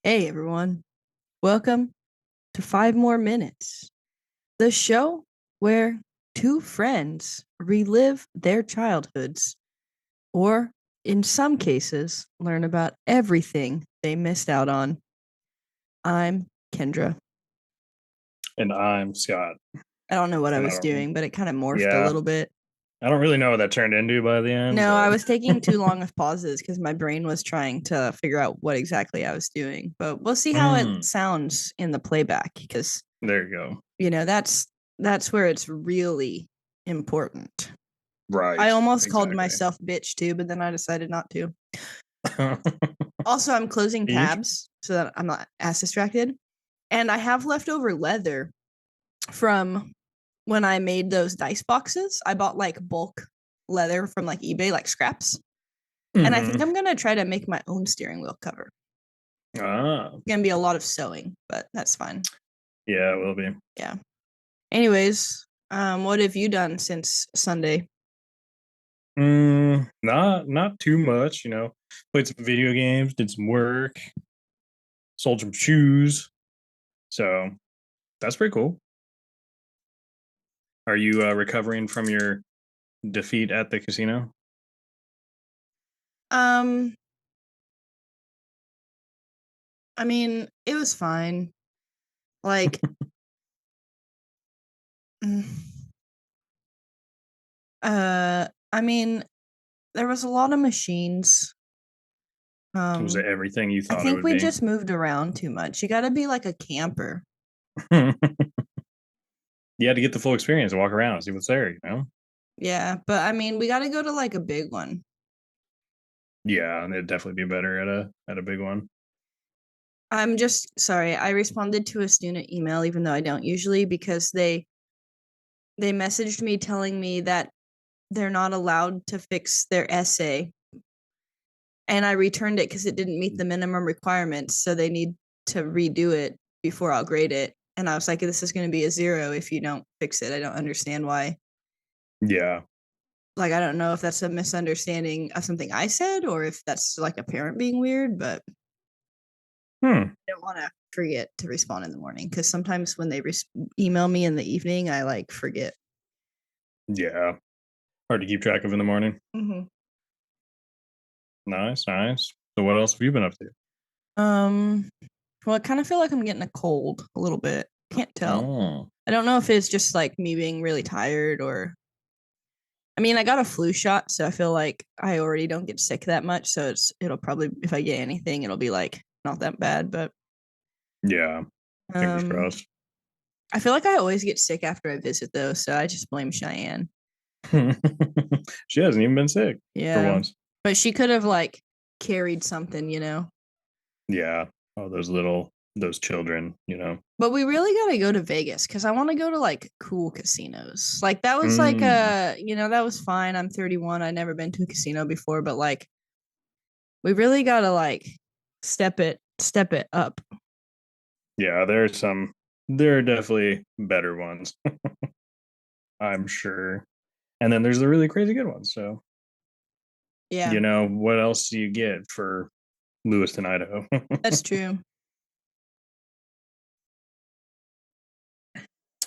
Hey everyone, welcome to 5 More Minutes, the show where two friends relive their childhoods, or in some cases, learn about everything they missed out on. I'm Kendra. And I'm Scott. I don't know what I And I was don't, doing, but it kind of morphed a yeah, little bit. I don't really know what that turned into by the end, No, I but was taking too long of pauses because my brain was trying to figure out what exactly I was doing. But we'll see how it mm, sounds in the playback because there you go. that's where it's really important. I Right, almost called exactly. myself bitch too, but then I decided not to. Also, I'm closing Each, tabs so that I'm not as distracted. And I have leftover leather from when I made those dice boxes. I bought like bulk leather from like eBay, like scraps. And I think hmm I'm gonna try to make my own steering wheel cover. ah, It's gonna be a lot of sewing, but that's fine. yeah, it will be. Yeah. Anyways, what have you done since Sunday? Not too much, Played some video games, did some work, sold some shoes. So that's pretty cool. Are you recovering from your defeat at the casino? Um, I mean, it was fine. Like, mm, I mean, there was a lot of machines. Was it Um, everything you I thought it think would we be? just moved around too much. You got to be like a camper. You had to get the full experience, walk around, see what's there. Yeah, but I mean, we got to go to like a big one. Yeah, it'd definitely be better at a big one. I'm just sorry. I responded to a student email even though I don't usually because they messaged me telling me that they're not allowed to fix their essay, and I returned it because it didn't meet the minimum requirements, so they need to redo it before I'll grade it. And I was like, this is going to be a 0 if you don't fix it. I don't understand why. Yeah. Like, I don't know if that's a misunderstanding of something I said or if that's like a parent being weird, but Hmm. I don't want to forget to respond in the morning because sometimes when they email me in the evening, I like forget. Yeah. Hard to keep track of in the morning. Mm-hmm. Nice, nice. So what else have you been up to? Um, well, I kind of feel like I'm getting a cold a little bit. Can't tell. Oh. I don't know if it's just like me being really tired or I mean, I got a flu shot, so I feel like I already don't get sick that much. So it'll probably if I get anything, it'll be like not that bad. But Yeah. Fingers um, crossed. I feel like I always get sick after I visit though, so I just blame Cheyenne. She hasn't even been sick for Yeah, once. but she could have like carried something. Yeah. Oh, those children. But we really got to go to Vegas because I want to go to like cool casinos. Like that was like Mm. that was fine. I'm 31. I've never been to a casino before, but like we really got to like step it up. Yeah, there are definitely better ones, I'm sure. And then there's the really crazy good ones. So, Yeah, what else do you get for Lewiston, Idaho? that's true.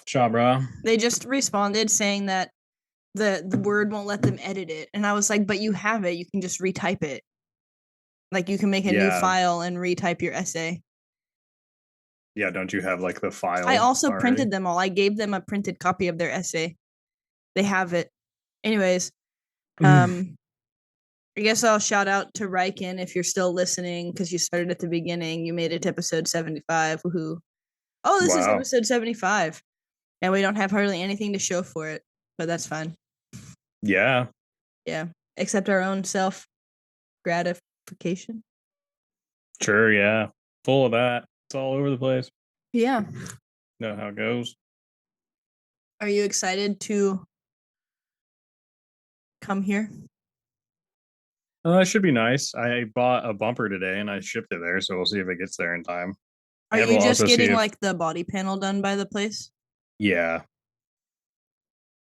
Shabra. They just responded saying that the word won't let them edit it, and I was like, but you have it. You can just retype it. Like you can make a new Yeah. file and retype your essay. Yeah, don't you have like the I file also already? printed them all. I gave them a printed copy of their essay. They have it. Anyways, um, I guess I'll shout out to Riken if you're still listening because you started at the beginning. You made it to episode 75. Woohoo. Oh, this is Wow. episode 75. And we don't have hardly anything to show for it, but that's fine. Yeah, Yeah. Except our own self gratification. sure. Yeah. Full of that. It's all over the place. Yeah. Know how it goes. Are you excited to come here? It should be nice. I bought a bumper today and I shipped it there, so we'll see if it gets there in time. Are And you we'll just also see getting if, like the body panel done by the place? yeah,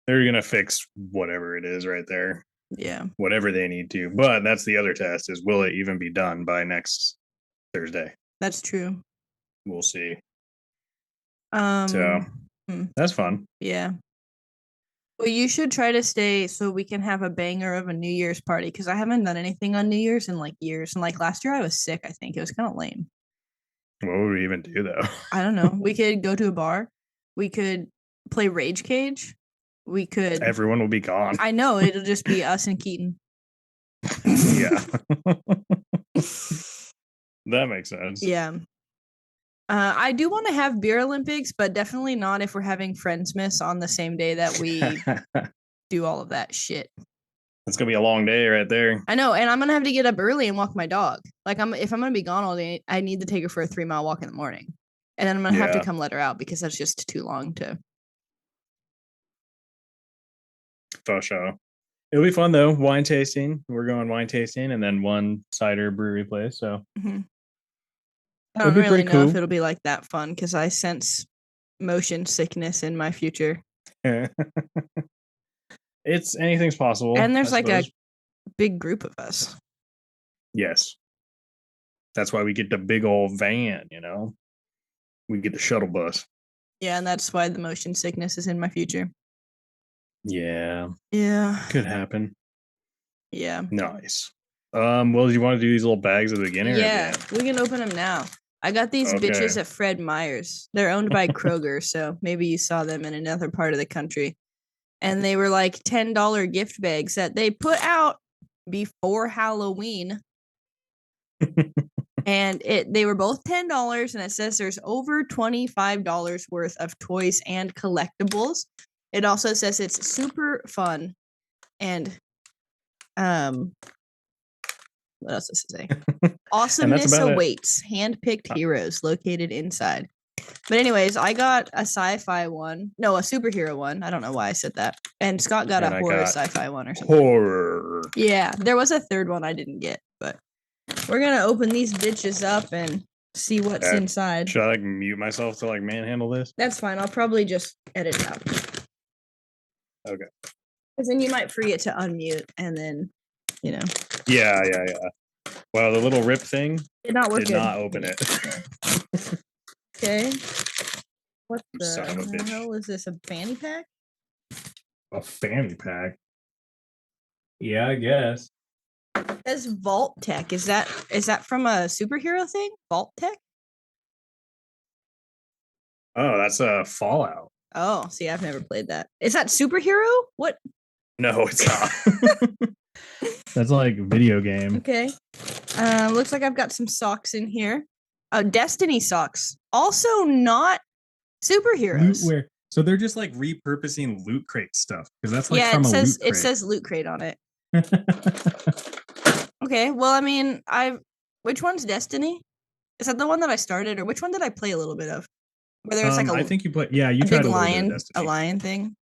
they're going to fix whatever it is right there, Yeah. whatever they need to. But that's the other test is will it even be done by next Thursday? That's true. We'll see. So Um, that's fun. yeah. Well, you should try to stay so we can have a banger of a New Year's party because I haven't done anything on New Year's in like years. And like last year, I was sick. I think it was kind of lame. What would we even do though? I don't know. We could go to a bar. We could play Rage Cage. We could. Everyone will be gone. I know it'll just be us and Keaton. Yeah. That makes sense. Yeah. I do want to have beer Olympics, but definitely not if we're having Friendsmas on the same day that we do all of that shit. It's gonna be a long day right there. I know, and I'm gonna have to get up early and walk my dog. Like if I'm gonna be gone all day, I need to take her for a 3-mile walk in the morning, and then I'm gonna have to come let her out because that's just too long to. For sure. It'll be fun though. Wine tasting. We're going wine tasting, and then one cider brewery place. So I don't really know if it'll be like that fun because I sense motion sickness in my future. It's anything's possible. And there's like a big group of us. Yes. That's why we get the big old van, you know? We get the shuttle bus. Yeah, and that's why the motion sickness is in my future. Yeah. Yeah. Could happen. Yeah. Nice. Well, do you want to do these little bags at the beginning? Yeah, we can open them now. I got these bitches at Fred Meyer's. They're owned by Kroger, so maybe you saw them in another part of the country. And they were like $10 gift bags that they put out before Halloween. And they were both $10, and it says there's over $25 worth of toys and collectibles. It also says it's super fun. And what else does it say? Awesomeness awaits. Hand-picked heroes located inside. But anyways, I got a sci-fi one. No, a superhero one. I don't know why I said that. And Scott got a horror sci-fi one or something. Horror. Yeah, there was a third one I didn't get, but we're gonna open these bitches up and see what's inside. Should I like mute myself to like manhandle this? That's fine. I'll probably just edit it out. Okay. Because then you might forget to unmute and then, you know. Yeah. Well, the little rip thing did not open it. Okay. What the hell is this? A fanny pack? A fanny pack? Yeah, I guess. It says Vault Tech. Is that from a superhero thing? Vault Tech? Oh, that's a Fallout. Oh, see, I've never played that. Is that superhero? What? No, it's not. That's like video game. Okay. Looks like I've got some socks in here. Oh, Destiny socks. Also not superheroes. Loot wear. So they're just like repurposing Loot Crate stuff because that's like from a Loot Crate. It says Loot Crate on it. Okay, well, I mean, which one's Destiny? Is that the one that I started, or which one did I play a little bit of? Where there's like I think you played. Yeah, you tried a lion, a lion thing.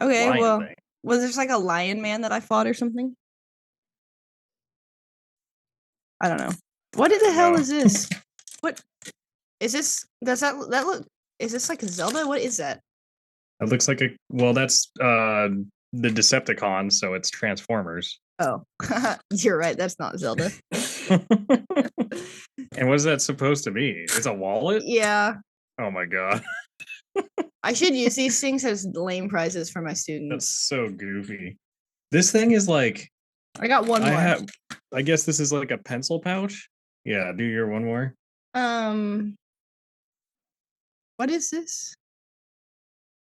Okay, was there like a lion man that I fought or something? I don't know. What the hell is this? What is this? Does that look? Is this like a Zelda? What is that? It looks like that's the Decepticons, so it's Transformers. Oh, you're right. That's not Zelda. And what is that supposed to be? It's a wallet? Yeah. Oh my god. I should use these things as lame prizes for my students. That's so goofy. This thing is like I got one more. I guess this is like a pencil pouch. Yeah, do your one more. What is this?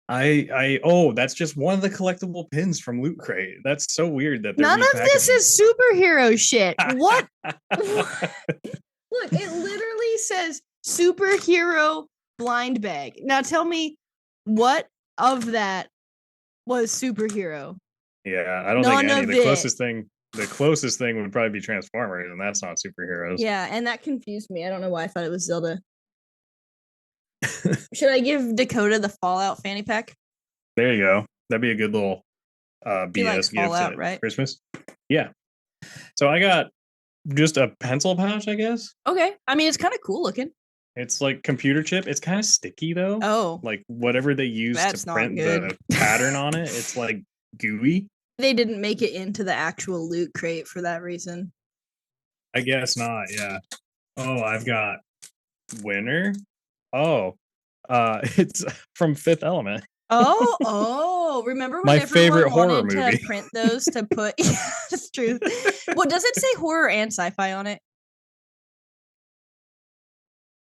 That's just one of the collectible pins from Loot Crate. That's so weird that none of this is superhero shit. What? Look, it literally says superhero blind bag. Now tell me what of that was superhero. Yeah, I don't think any. The closest thing would probably be Transformers, and that's not superheroes. Yeah, and that confused me. I don't know why I thought it was Zelda. Should I give Dakota the Fallout fanny pack? There you go. That'd be a good little BS gift at right? Christmas. Yeah. So I got just a pencil pouch, I guess. Okay. I mean, it's kind of cool looking. It's like computer chip. It's kind of sticky though. Oh. Like whatever they use to print the pattern on it, it's like gooey. They didn't make it into the actual Loot Crate for that reason. I guess not, yeah. Oh, I've got Winner? Oh, it's from Fifth Element. Oh, remember when My favorite everyone horror wanted to movie. print those to put yeah, that's true. Well, does it say horror and sci-fi on it?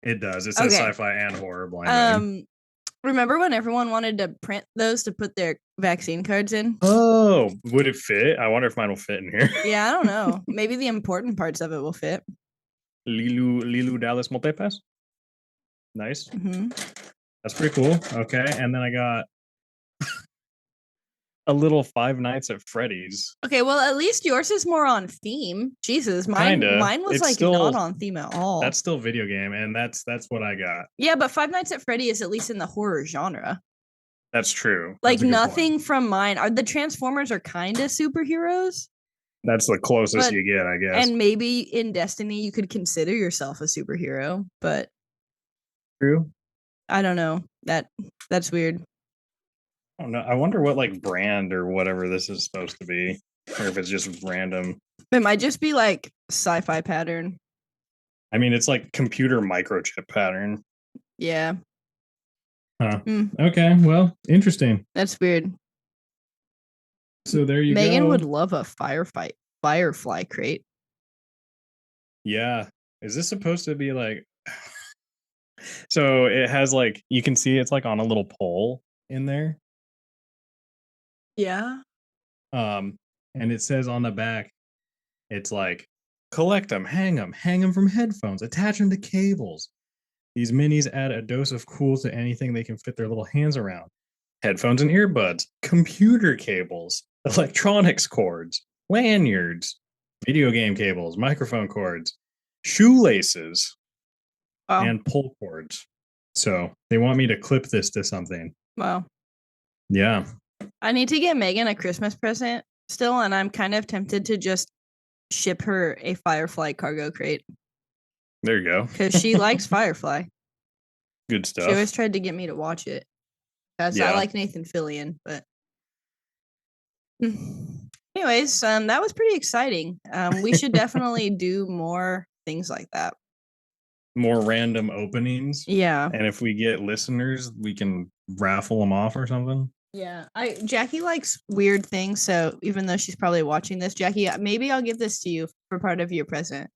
It does. It says Okay. sci-fi and horror blending. Um remember when everyone wanted to print those to put their vaccine cards in? Oh, would it fit? I wonder if mine will fit in here. Yeah, I don't know. Maybe the important parts of it will fit. Lilu Dallas Multipass. Nice. Hmm. That's pretty cool. Okay, and then I got a little Five Nights at Freddy's. Okay, well, at least yours is more on theme. Jesus, Kinda. mine was It's like not still on theme at all. that's still video game, and that's what I got. Yeah, but Five Nights at Freddy is at least in the horror genre. That's true. Like That's a good nothing point. from mine. Are the Transformers are kind of superheroes, That's the closest but you get, I guess. and maybe in Destiny you could consider yourself a superhero, but True. I don't know. That's weird. I don't know. I wonder what like brand or whatever this is supposed to be, or if it's just random. It might just be like sci-fi pattern. I mean, it's like computer microchip pattern. Yeah. Huh. Mm, Okay. Well, interesting. that's weird. So there you Megan go. would love a firefly crate. Yeah. Is this supposed to be like? So it has like you can see it's like on a little pole in there. Yeah. Um, and it says on the back, it's like collect them, hang them from headphones, attach them to cables. These minis add a dose of cool to anything they can fit their little hands around. Headphones and earbuds, computer cables, electronics cords, lanyards, video game cables, microphone cords, shoelaces, Wow. and pull cords. So they want me to clip this to something. Wow. Yeah. I need to get Megan a Christmas present still, and I'm kind of tempted to just ship her a Firefly cargo crate There you go. because she likes Firefly. Good She always stuff. tried to get me to watch it because I Yeah. like Nathan Fillion. But anyways, that was pretty exciting. We should definitely do more things like that. More random openings. Yeah. And if we get listeners, we can raffle them off or something. Yeah, Jackie likes weird things, so even though she's probably watching this, Jackie, maybe I'll give this to you for part of your present.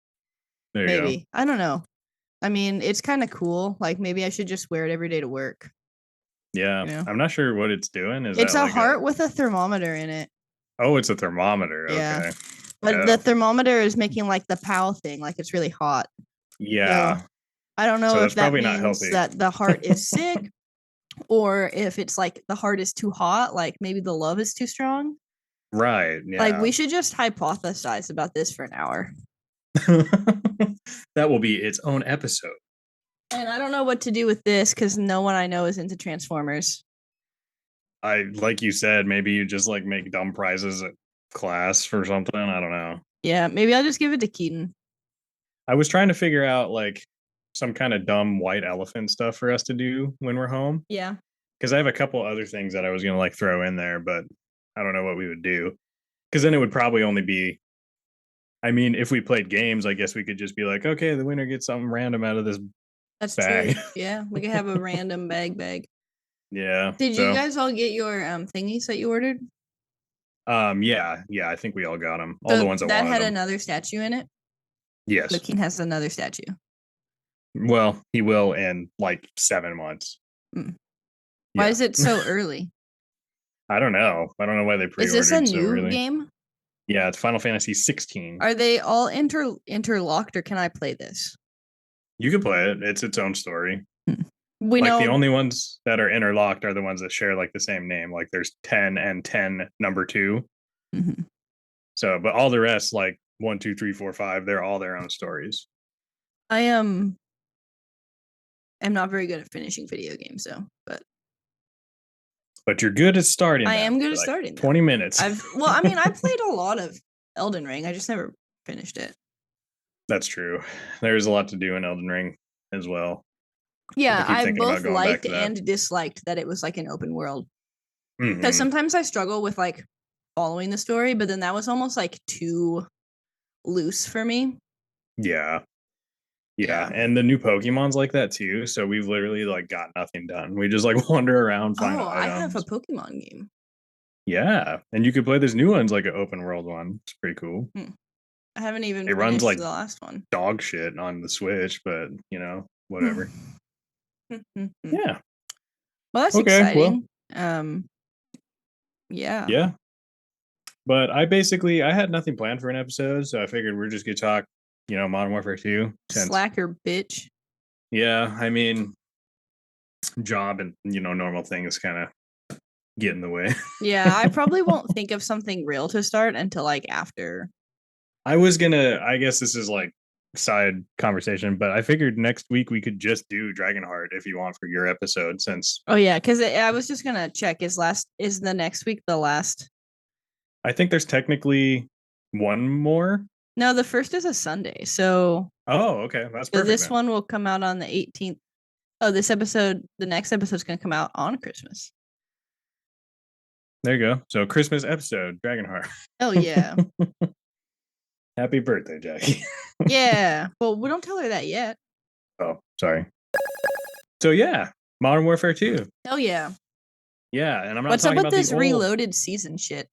There you Maybe. I don't know. I mean, it's kind of cool. Like maybe I should just wear it every day to work. go. Yeah. You know? I'm not sure what it's doing. Is It's that a like heart with a thermometer in it. Oh, it's a thermometer. Yeah. Okay. But Oh. the thermometer is making like the POW thing, like it's really hot. Yeah. So I don't know So if that's that probably not means healthy. that the heart is sick or if it's like the heart is too hot, like maybe the love is too strong. Right. Like Yeah. we should just hypothesize about this for an hour. That will be its own episode. And I don't know what to do with this because no one I know is into Transformers. Like you said, maybe you just like make dumb prizes at class or something. I don't know. Yeah, maybe I'll just give it to Keaton. I was trying to figure out like some kind of dumb white elephant stuff for us to do when we're home. Yeah. Because I have a couple other things that I was gonna like throw in there, but I don't know what we would do. Because then it would probably only be. I mean, if we played games, I guess we could just be like, okay, the winner gets something random out of this That's bag. true. Yeah, we could have a random bag. Yeah. Did so, you guys all get your thingies that you ordered? Yeah. I think we all got them. All the So ones that that wanted had them. another statue in it. Yes. So Keaton has another statue. Well, he will in like 7 months. Mm. Why Yeah. is it so early? I don't know. I don't know why they Is this a pre-ordered so new early. game? Yeah, it's Final Fantasy 16. Are they all interlocked, or can I play this? You can play it. It's its own story. We Like know the only ones that are interlocked are the ones that share like the same name. Like there's 10 and 10 number 2. Mhm. So, but all the rest, like 1, 2, 3, 4, 5, they're all their own stories. I am not very good at finishing video games, though. But you're good at starting. I am good at like starting. 20 minutes. I played a lot of Elden Ring. I just never finished it. That's true. There's a lot to do in Elden Ring as well. Yeah, I I keep thinking about both going back liked to that. and disliked that it was like an open world. Mhm. Because sometimes I struggle with like following the story, but then that was almost like too loose for me. Yeah. Yeah, and the new Pokemon's like that too. So we've literally like got nothing done. We just like wander around, find Oh, I have a items. Pokemon game. Yeah, and you could play this new one's like an open world one. It's pretty cool. I haven't even It runs finished like the last one. dog shit on the Switch, but whatever. Well, Yeah. that's Okay. Well, exciting. Yeah. yeah. But I had nothing planned for an episode, so I figured we're just gonna talk, Modern Warfare 2. Since Slacker bitch. yeah, I mean, job and normal things kind of get in the way. Yeah, I probably won't think of something real to start until like after. I guess this is like side conversation, but I figured next week we could just do Dragonheart if you want for your episode, since Oh yeah, because I was just gonna check. Is the next week the last? I think there's technically one more. No, the first is a Sunday. So Oh, okay, that's perfect this then. one will come out on the 18th. Oh, the next episode is gonna come out on Christmas. There you go. So Christmas episode, Dragonheart. Oh yeah. Happy birthday, Jackie. Yeah. Well, we don't tell her that yet. Oh, sorry. So yeah, Modern Warfare 2. Hell yeah. Yeah, and I'm not What's up talking with about the this old. reloaded season shit?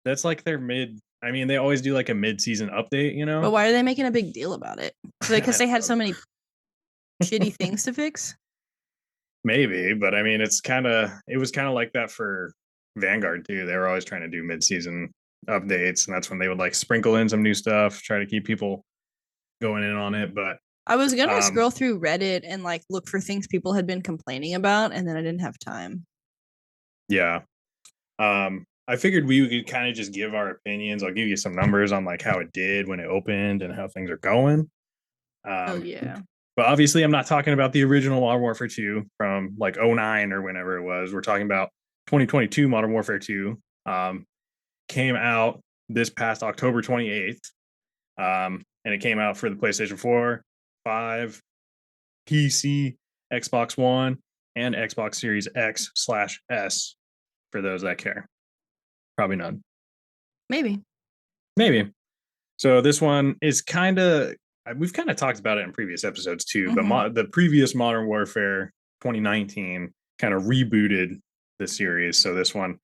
That's like their mid. I mean, they always do like a mid-season update, But why are they making a big deal about it? Because I they don't had know. so many shitty things to fix. Maybe, but I mean, it was kind of like that for Vanguard too. They were always trying to do mid-season updates, and that's when they would like sprinkle in some new stuff, try to keep people going in on it. But I was gonna um, scroll through Reddit and like look for things people had been complaining about, and then I didn't have time. yeah, I figured we could kind of just give our opinions. I'll give you some numbers on like how it did when it opened and how things are going. Oh Um, yeah. but obviously, I'm not talking about the original Modern Warfare 2 from like '09 or whenever it was. We're talking about 2022 Modern Warfare 2. Came out this past October 28th. And it came out for the PlayStation 4, 5, PC, Xbox One, and Xbox Series X/S for those that care. Probably none. Maybe. Maybe. So this one is we've kind of talked about it in previous episodes too, but the previous Modern Warfare 2019 kind of rebooted the series. So this one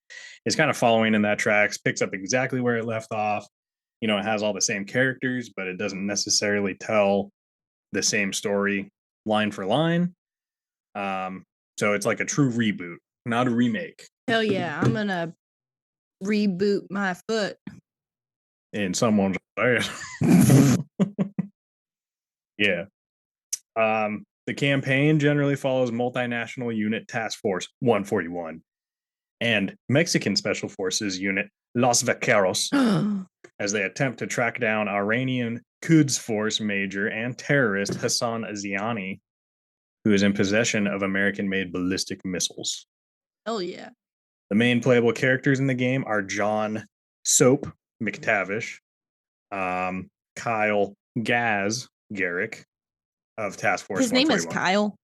is kind of following in that tracks, picks up exactly where it left off. It has all the same characters, but it doesn't necessarily tell the same story line for line. Um, so it's like a true reboot, not a remake Hell yeah. I'm gonna reboot my foot. in someone's ass. Yeah. The campaign generally follows Multinational Unit Task Force 141 and Mexican Special Forces Unit Los Vaqueros as they attempt to track down Iranian Quds Force major and terrorist Hassan Aziani, who is in possession of American-made ballistic missiles. Hell yeah. The main playable characters in the game are John Soap McTavish, Kyle Gaz Garrick of Task Force His name is 141. Kyle.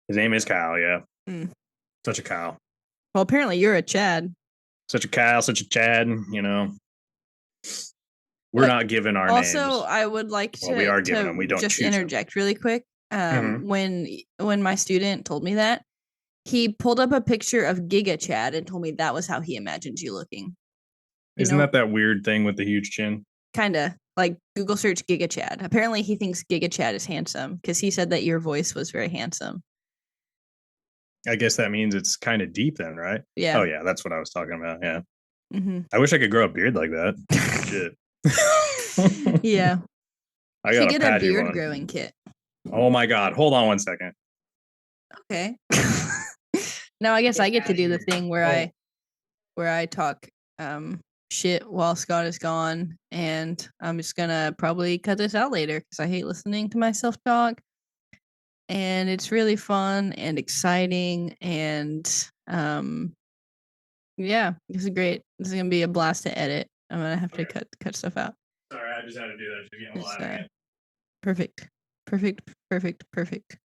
His name is Kyle, yeah. Mm. Such a Kyle. Well, apparently you're a Chad. Such a Kyle, such a Chad, We're But not given our also, names. I would like Well, we are to given them. We don't just choose them. interject really quick. Mhm. When my student told me that, he pulled up a picture of Giga Chad and told me that was how he imagined you looking. Isn't that weird thing with the huge chin? Kinda like Google search Giga Chad. Apparently, he thinks Giga Chad is handsome because he said that your voice was very handsome. I guess that means it's kind of deep then, right? Yeah. Oh, yeah, that's what I was talking about. Yeah. Mm-hmm. I wish I could grow a beard like that. Shit. Yeah. I Should got a get a patchy beard one. growing kit. Oh my God. Hold on one second. Okay. Now I guess I get to do the thing where I talk shit while Scott is gone, and I'm just gonna probably cut this out later because I hate listening to myself talk. And it's really fun and exciting, and yeah, this is great. This is gonna be a blast to edit. I'm gonna have to cut stuff out. Sorry, I just had to do that. Just get It's, out of it. perfect, perfect, perfect, perfect.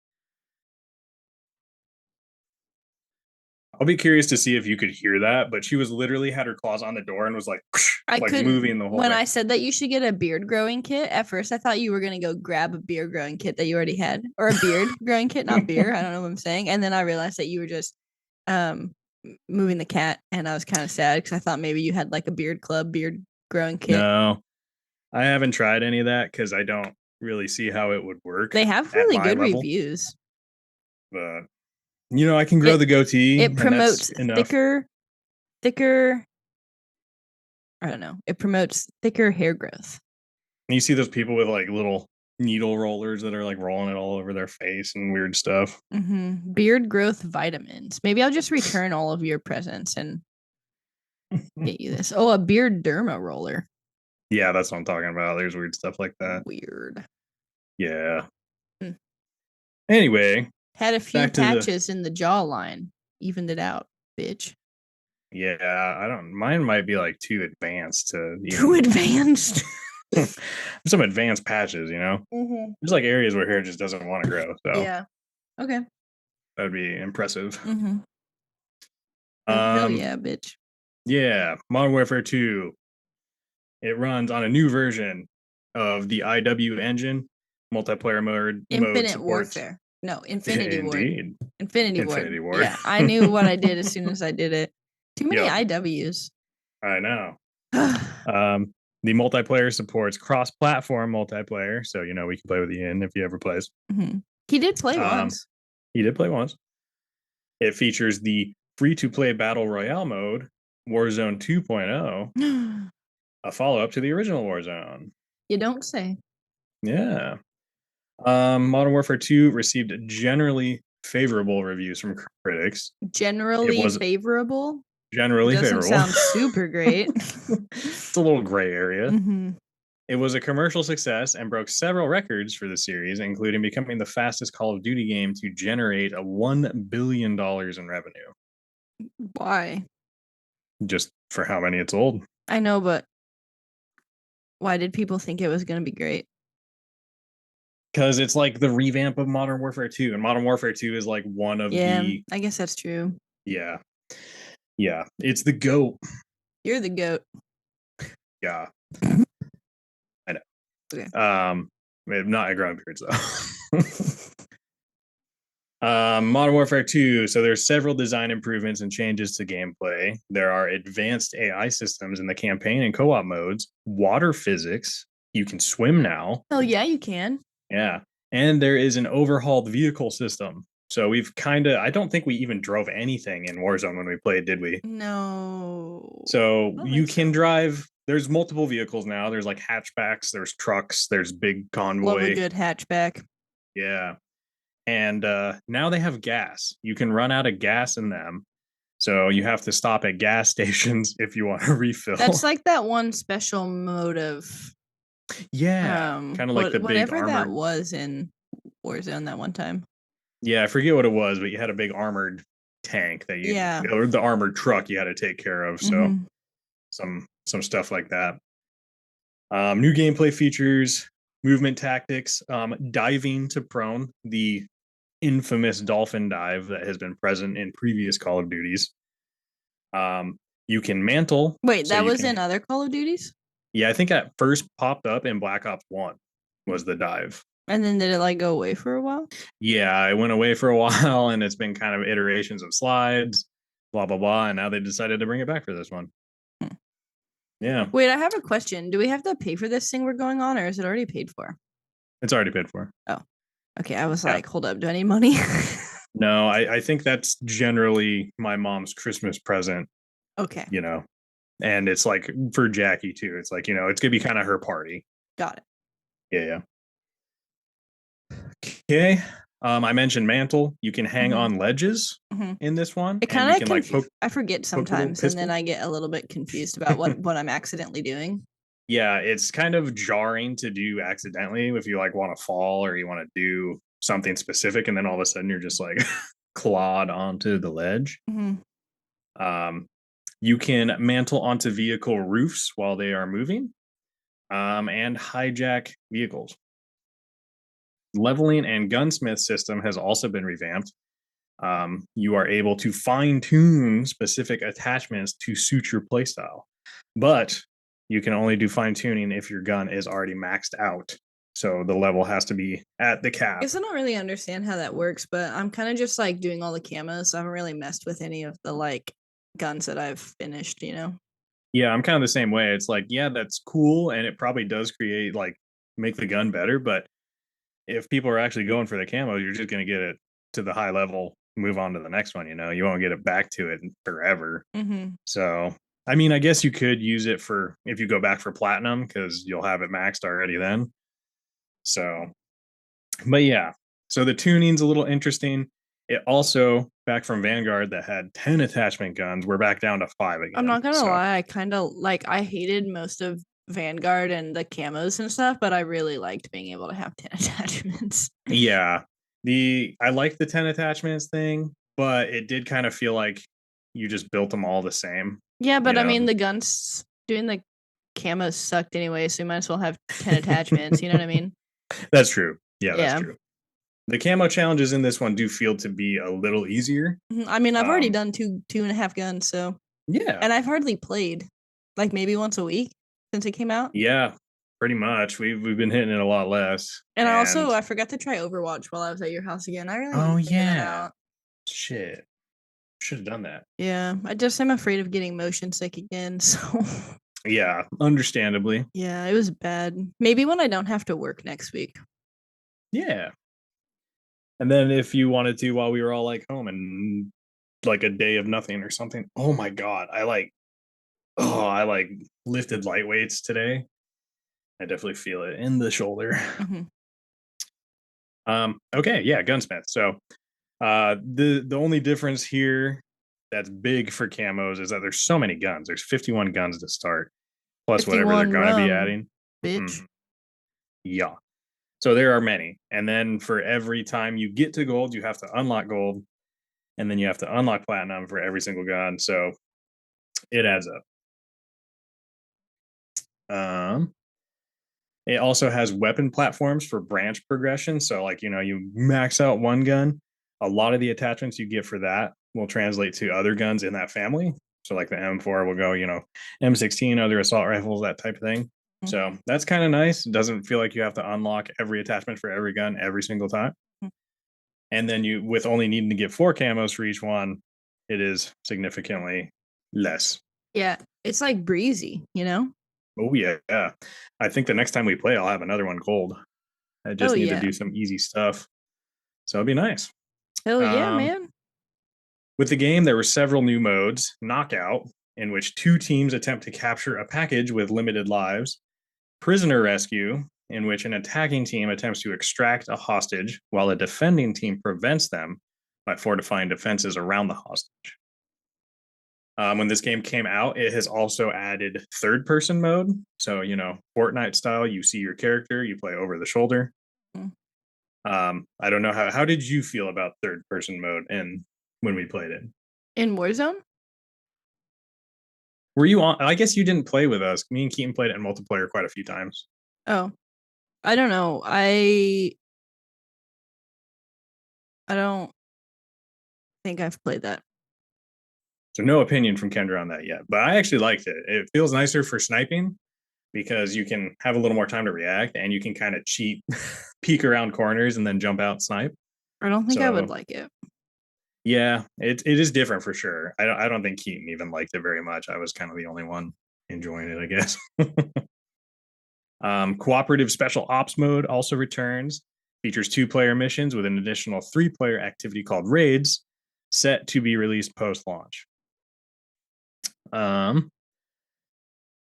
I'll be curious to see if you could hear that, but she was literally had her claws on the door and was like, I like couldn't. moving the whole When thing. I said that you should get a beard growing kit, at first I thought you were gonna go grab a beard growing kit that you already had, or a beard growing kit, not beer. I don't know what I'm saying. And then I realized that you were just um moving the cat, and I was kind of sad because I thought maybe you had like a beard club beard growing kit. No, I haven't tried any of that because I don't really see how it would work They have at really my good level. reviews. But I can grow It the goatee, it and that's promotes enough. thicker. I don't know. It promotes thicker hair growth. And you see those people with like little needle rollers that are like rolling it all over their face and weird stuff. Beard growth vitamins. Maybe I'll just return all of your presents and get you this. Oh, a beard derma roller. Yeah, that's what I'm talking about. There's weird stuff like that. Weird. Yeah. Hmm. Anyway, Had a few back to the patches in the jawline. Evened it out, bitch. yeah. I don't. Mine might be like too advanced to Too even advanced. some advanced patches. Mm-hmm. There's like areas where hair just doesn't want to grow. So Yeah. Okay. that'd be impressive. Mm-hmm. Hell Um. yeah, bitch. Yeah. Modern Warfare 2. It runs on a new version of the IW engine. Multiplayer mode Infinite supports. Warfare. No, Infinity Ward. Indeed. Infinity Ward. Infinity Ward. Yeah, I knew what I did as soon as I did it. Too many Yep. IWs. I know. The multiplayer supports cross-platform multiplayer, so we can play with Ian if he ever plays. Mm-hmm. He did play once. He did play once. It features the free-to-play battle royale mode, Warzone 2.0, a follow-up to the original Warzone. You don't say. Yeah. Modern Warfare 2 received generally favorable reviews from critics. Generally It was favorable. generally Doesn't favorable. sound super great. It's a little gray area. Mm-hmm. It was a commercial success and broke several records for the series, including becoming the fastest Call of Duty game to generate $1 billion in revenue. Why? Just for how many it's old. I know, but why did people think it was going to be great? Because it's like the revamp of Modern Warfare 2, and Modern Warfare 2 is like one of the. I guess that's true. Yeah. Yeah. It's the GOAT. You're the goat. Yeah. I know. Okay. Not a growing periods though. Modern Warfare 2. So there's several design improvements and changes to gameplay. There are advanced AI systems in the campaign and co-op modes, water physics. You can swim now. Oh yeah, you can. Yeah. And there is an overhauled vehicle system. So we've I don't think we even drove anything in Warzone when we played, did we? No. So you can drive. There's multiple vehicles now. There's like hatchbacks, there's trucks, there's big convoy. Love a good hatchback. Yeah. And now they have gas. You can run out of gas in them. So you have to stop at gas stations if you want to refill. That's like that one special mode of kind of like the big whatever that armored. was in Warzone that one time. Yeah, I forget what it was, but you had a big armored tank that or the armored truck you had to take care of. So some stuff like that. New gameplay features, movement tactics, diving to prone, the infamous dolphin dive that has been present in previous Call of Duties. You can mantle. Wait, that was in other Call of Duties? Yeah, I think it first popped up in Black Ops 1 was the dive. And then did it like go away for a while? Yeah, it went away for a while, and it's been kind of iterations of slides, blah, blah, blah, and now they decided to bring it back for this one. Yeah. Wait, I have a question. Do we have to pay for this thing we're going on, or is it already paid for? It's already paid for. Oh, okay. I was like, hold up. Do I need money? No, I think that's generally my mom's Christmas present. Okay. And it's like for Jackie too. It's like, it's going to be kind of her party. Got it. Yeah. Okay. I mentioned mantle. You can hang on ledges in this one. It kind of I forget sometimes, and then I get a little bit confused about what I'm accidentally doing. Yeah, it's kind of jarring to do accidentally if you like want to fall or you want to do something specific, and then all of a sudden you're just like clawed onto the ledge. You can mantle onto vehicle roofs while they are moving, and hijack vehicles. Leveling and gunsmith system has also been revamped. You are able to fine tune specific attachments to suit your playstyle, but you can only do fine tuning if your gun is already maxed out. So the level has to be at the I cap. guess I don't really understand how that works, but I'm kind of just like doing all the camos. So I haven't really messed with any of the like guns that I've finished, you know? Yeah, I'm kind of the same way. It's like, yeah, that's cool, and it probably does create like make the gun better. But if people are actually going for the camo, you're just going to get it to the high level, move on to the next one. You won't get it back to it forever. Mm-hmm. So, I mean, I guess you could use it for if you go back for platinum because you'll have it maxed already then. So, but yeah, so the tuning's a little interesting. It also back from Vanguard that had 10 attachment guns. We're back down to 5 I'm again. not gonna So lie, I kind of like I hated most of Vanguard and the camos and stuff, but I really liked being able to have 10 attachments. yeah, the I like the 10 attachments thing, but it did kind of feel like you just built them all the same. Yeah, You but I know, mean the guns doing the camos sucked anyway, so you might as well have 10 attachments, you know what I mean? that's true. Yeah, that's Yeah. true. The camo challenges in this one do feel to be a little easier. I mean, I've already Um, done two and a half guns, so yeah, and I've hardly played like maybe once a week since it came out. yeah, pretty much. We've been hitting it a lot less. And And I forgot to try Overwatch while I was at your house again. I really need oh to figure that yeah, out. shit, should have done that. Yeah, I just am afraid of getting motion sick again. So Yeah, understandably. yeah, it was bad. Maybe when I don't have to work next week. Yeah, and then if you wanted to, while we were all like home and like a day of nothing or something. Oh my god, I like lifted light weights today. I definitely feel it in the shoulder. Hmm. Okay, yeah, gunsmith. So the only difference here that's big for camos is that there's so many guns. There's 51 guns to start, plus whatever they're 51 gonna be rum, adding. bitch. Mhm. Yeah. So there are many. And then for every time you get to gold, you have to unlock gold. And then you have to unlock platinum for every single gun. So it adds up. Um, it also has weapon platforms for branch progression. So, like, you max out one gun, a lot of the attachments you get for that will translate to other guns in that family. So, like the M4 will go, M16, other assault rifles, that type of thing. So that's kind of nice. It doesn't feel like you have to unlock every attachment for every gun every single time. And then you, with only needing to get 4 camos for each one, it is significantly less. Yeah, it's like breezy, you know? Oh yeah, yeah. I think the next time we play, I'll have another one gold. I Oh just need to yeah. do some easy stuff, so it'd be nice. Hell yeah, Um, man. with the game, there were several new modes: Knockout, in which 2 teams attempt to capture a package with limited lives; Prisoner Rescue, in which an attacking team attempts to extract a hostage while a defending team prevents them by fortifying defenses around the hostage. When this game came out, it has also added third person mode. So, Fortnite style, you see your character, you play over the shoulder. Mm. I don't know how did you feel about third person mode and when we played it? In Warzone? Were you on? I guess you didn't play with us. Me and Keaton played it in multiplayer quite a few times. Oh, I don't know. I don't think I've played that. So no opinion from Kendra on that yet. But I actually liked it. It feels nicer for sniping because you can have a little more time to react and you can kind of cheat, peek around corners and then jump out and snipe. I don't think I would So like it. yeah, it is different for sure. I don't think Keaton even liked it very much. I was kind of the only one enjoying it, I guess. Cooperative special ops mode also returns. Features 2-player missions with an additional 3-player activity called raids, set to be released post launch.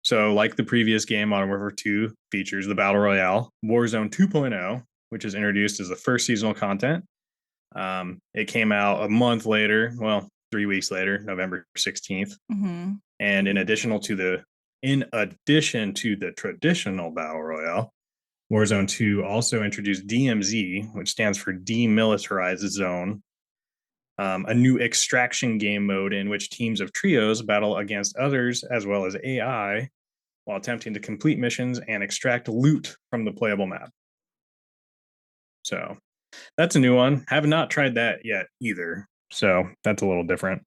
So, like the previous game, Modern Warfare 2 features the Battle Royale, Warzone 2.0, which is introduced as the first seasonal content. It came out a month later, well, 3 weeks later, November 16th. Mm-hmm. And in addition to the traditional Battle Royale, Warzone 2 also introduced DMZ, which stands for Demilitarized Zone, a new extraction game mode in which teams of trios battle against others as well as AI while attempting to complete missions and extract loot from the playable map. So that's a new one. Have not tried that yet either. So that's a little different.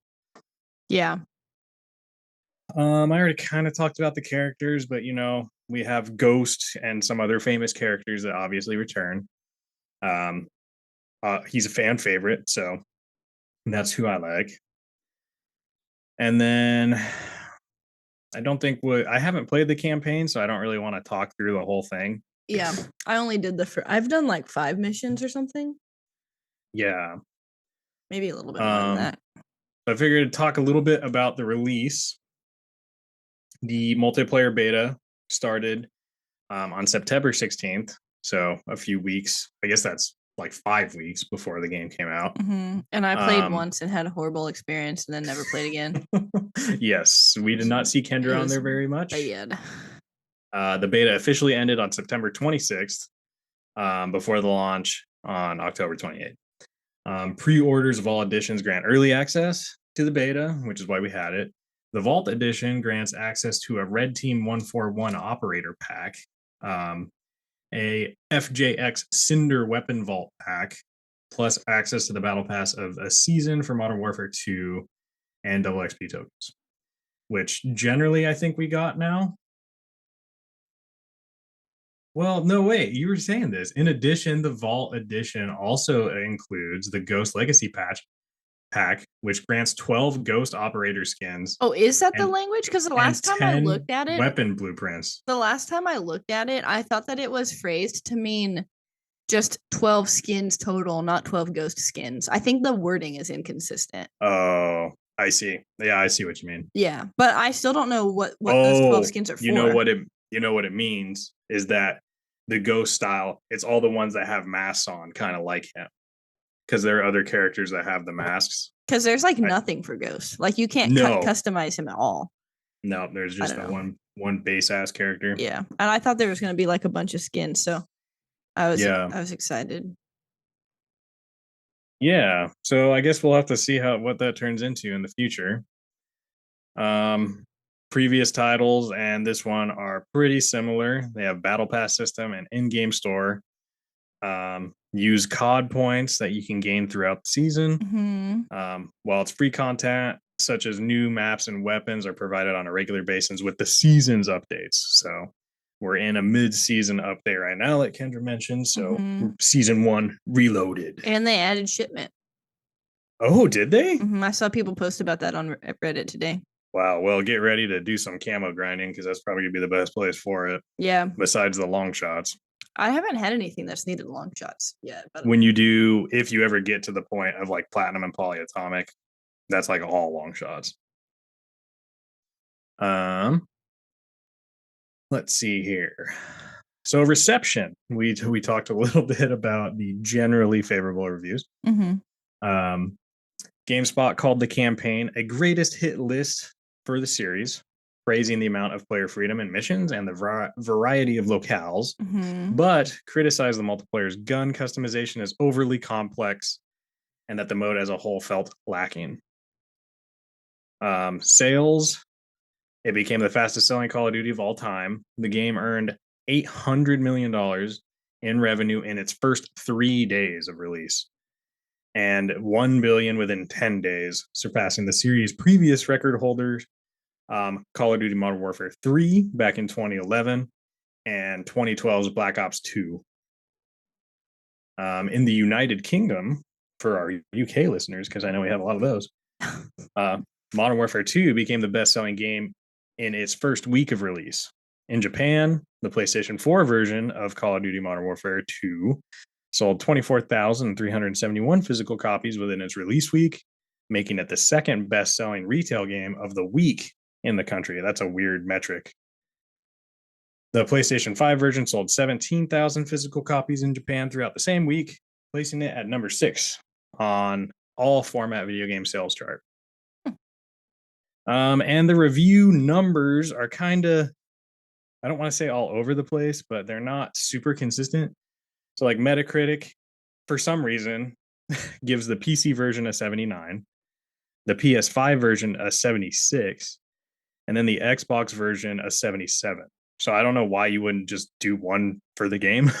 Yeah. I already kind of talked about the characters, but we have Ghost and some other famous characters that obviously return. Um, he's a fan favorite, so that's who I like. And then I don't think I haven't played the campaign, so I don't really want to talk through the whole thing. Yeah. I only did I've done like 5 missions or something. Yeah. Maybe a little bit more than that. I figured to talk a little bit about the release. The multiplayer beta started on September 16th, so a few weeks. I guess that's like 5 weeks before the game came out. And I played once and had a horrible experience and then never played again. Yes, we did not see Kendra on there very much. Bad. The beta officially ended on September 26th, before the launch on October 28th. Pre-orders of all editions grant early access to the beta, which is why we had it. The Vault Edition grants access to a Red Team 141 operator pack, a FJX Cinder weapon vault pack, plus access to the battle pass of a season for Modern Warfare 2 and double XP tokens, which generally I think we got now. Well, no, wait, you were saying this. In addition, the Vault Edition also includes the Ghost Legacy pack, which grants 12 Ghost Operator skins. Oh, is that the and, language? Because the last time I looked at it, weapon blueprints. I thought that it was phrased to mean just 12 skins total, not 12 ghost skins. I think the wording is inconsistent. Oh, I see. Yeah, I see what you mean. Yeah, but I still don't know what those 12 skins are for. You know what it means is that the Ghost style, it's all the ones that have masks on, kind of like him. Because there are other characters that have the masks. Because there's like nothing for Ghost. Like you can't customize him at all. No, there's just one base ass character. Yeah, and I thought there was going to be like a bunch of skins, so I was excited. Yeah, so I guess we'll have to see what that turns into in the future. Previous titles and this one are pretty similar. They have battle pass system and in-game store. Use COD points that you can gain throughout the season. While it's free content, such as new maps and weapons, are provided on a regular basis with the season's updates. So we're in a mid-season update right now, like Kendra mentioned. So season 1 reloaded, and they added shipment. Oh, did they? I saw people post about that on Reddit today. Wow. Well, get ready to do some camo grinding because that's probably gonna be the best place for it. Yeah. Besides the long shots. I haven't had anything that's needed long shots yet. But when you do, if you ever get to the point of like platinum and polyatomic, that's like all long shots. Let's see here. So reception, we talked a little bit about the generally favorable reviews. GameSpot called the campaign a greatest hit list for the series, praising the amount of player freedom and missions and the variety of locales, but criticized the multiplayer's gun customization as overly complex and that the mode as a whole felt lacking. Sales, it became the fastest selling Call of Duty of all time. The game earned $800 million in revenue in its first 3 days of release, and $1 billion within 10 days, surpassing the series' previous record holders, Call of Duty Modern Warfare 3 back in 2011 and 2012's Black Ops 2. In the United Kingdom, for our UK listeners, because I know we have a lot of those, Modern Warfare 2 became the best-selling game in its first week of release. In Japan, the PlayStation 4 version of Call of Duty Modern Warfare 2 sold 24,371 physical copies within its release week, making it the second best-selling retail game of the week in the country. That's a weird metric. The PlayStation 5 version sold 17,000 physical copies in Japan throughout the same week, placing it at number 6 on all format video game sales chart. And the review numbers are kind of, I don't want to say all over the place, but they're not super consistent. So like Metacritic, for some reason, gives the PC version a 79, the PS5 version a 76, and then the Xbox version a 77. So I don't know why you wouldn't just do one for the game.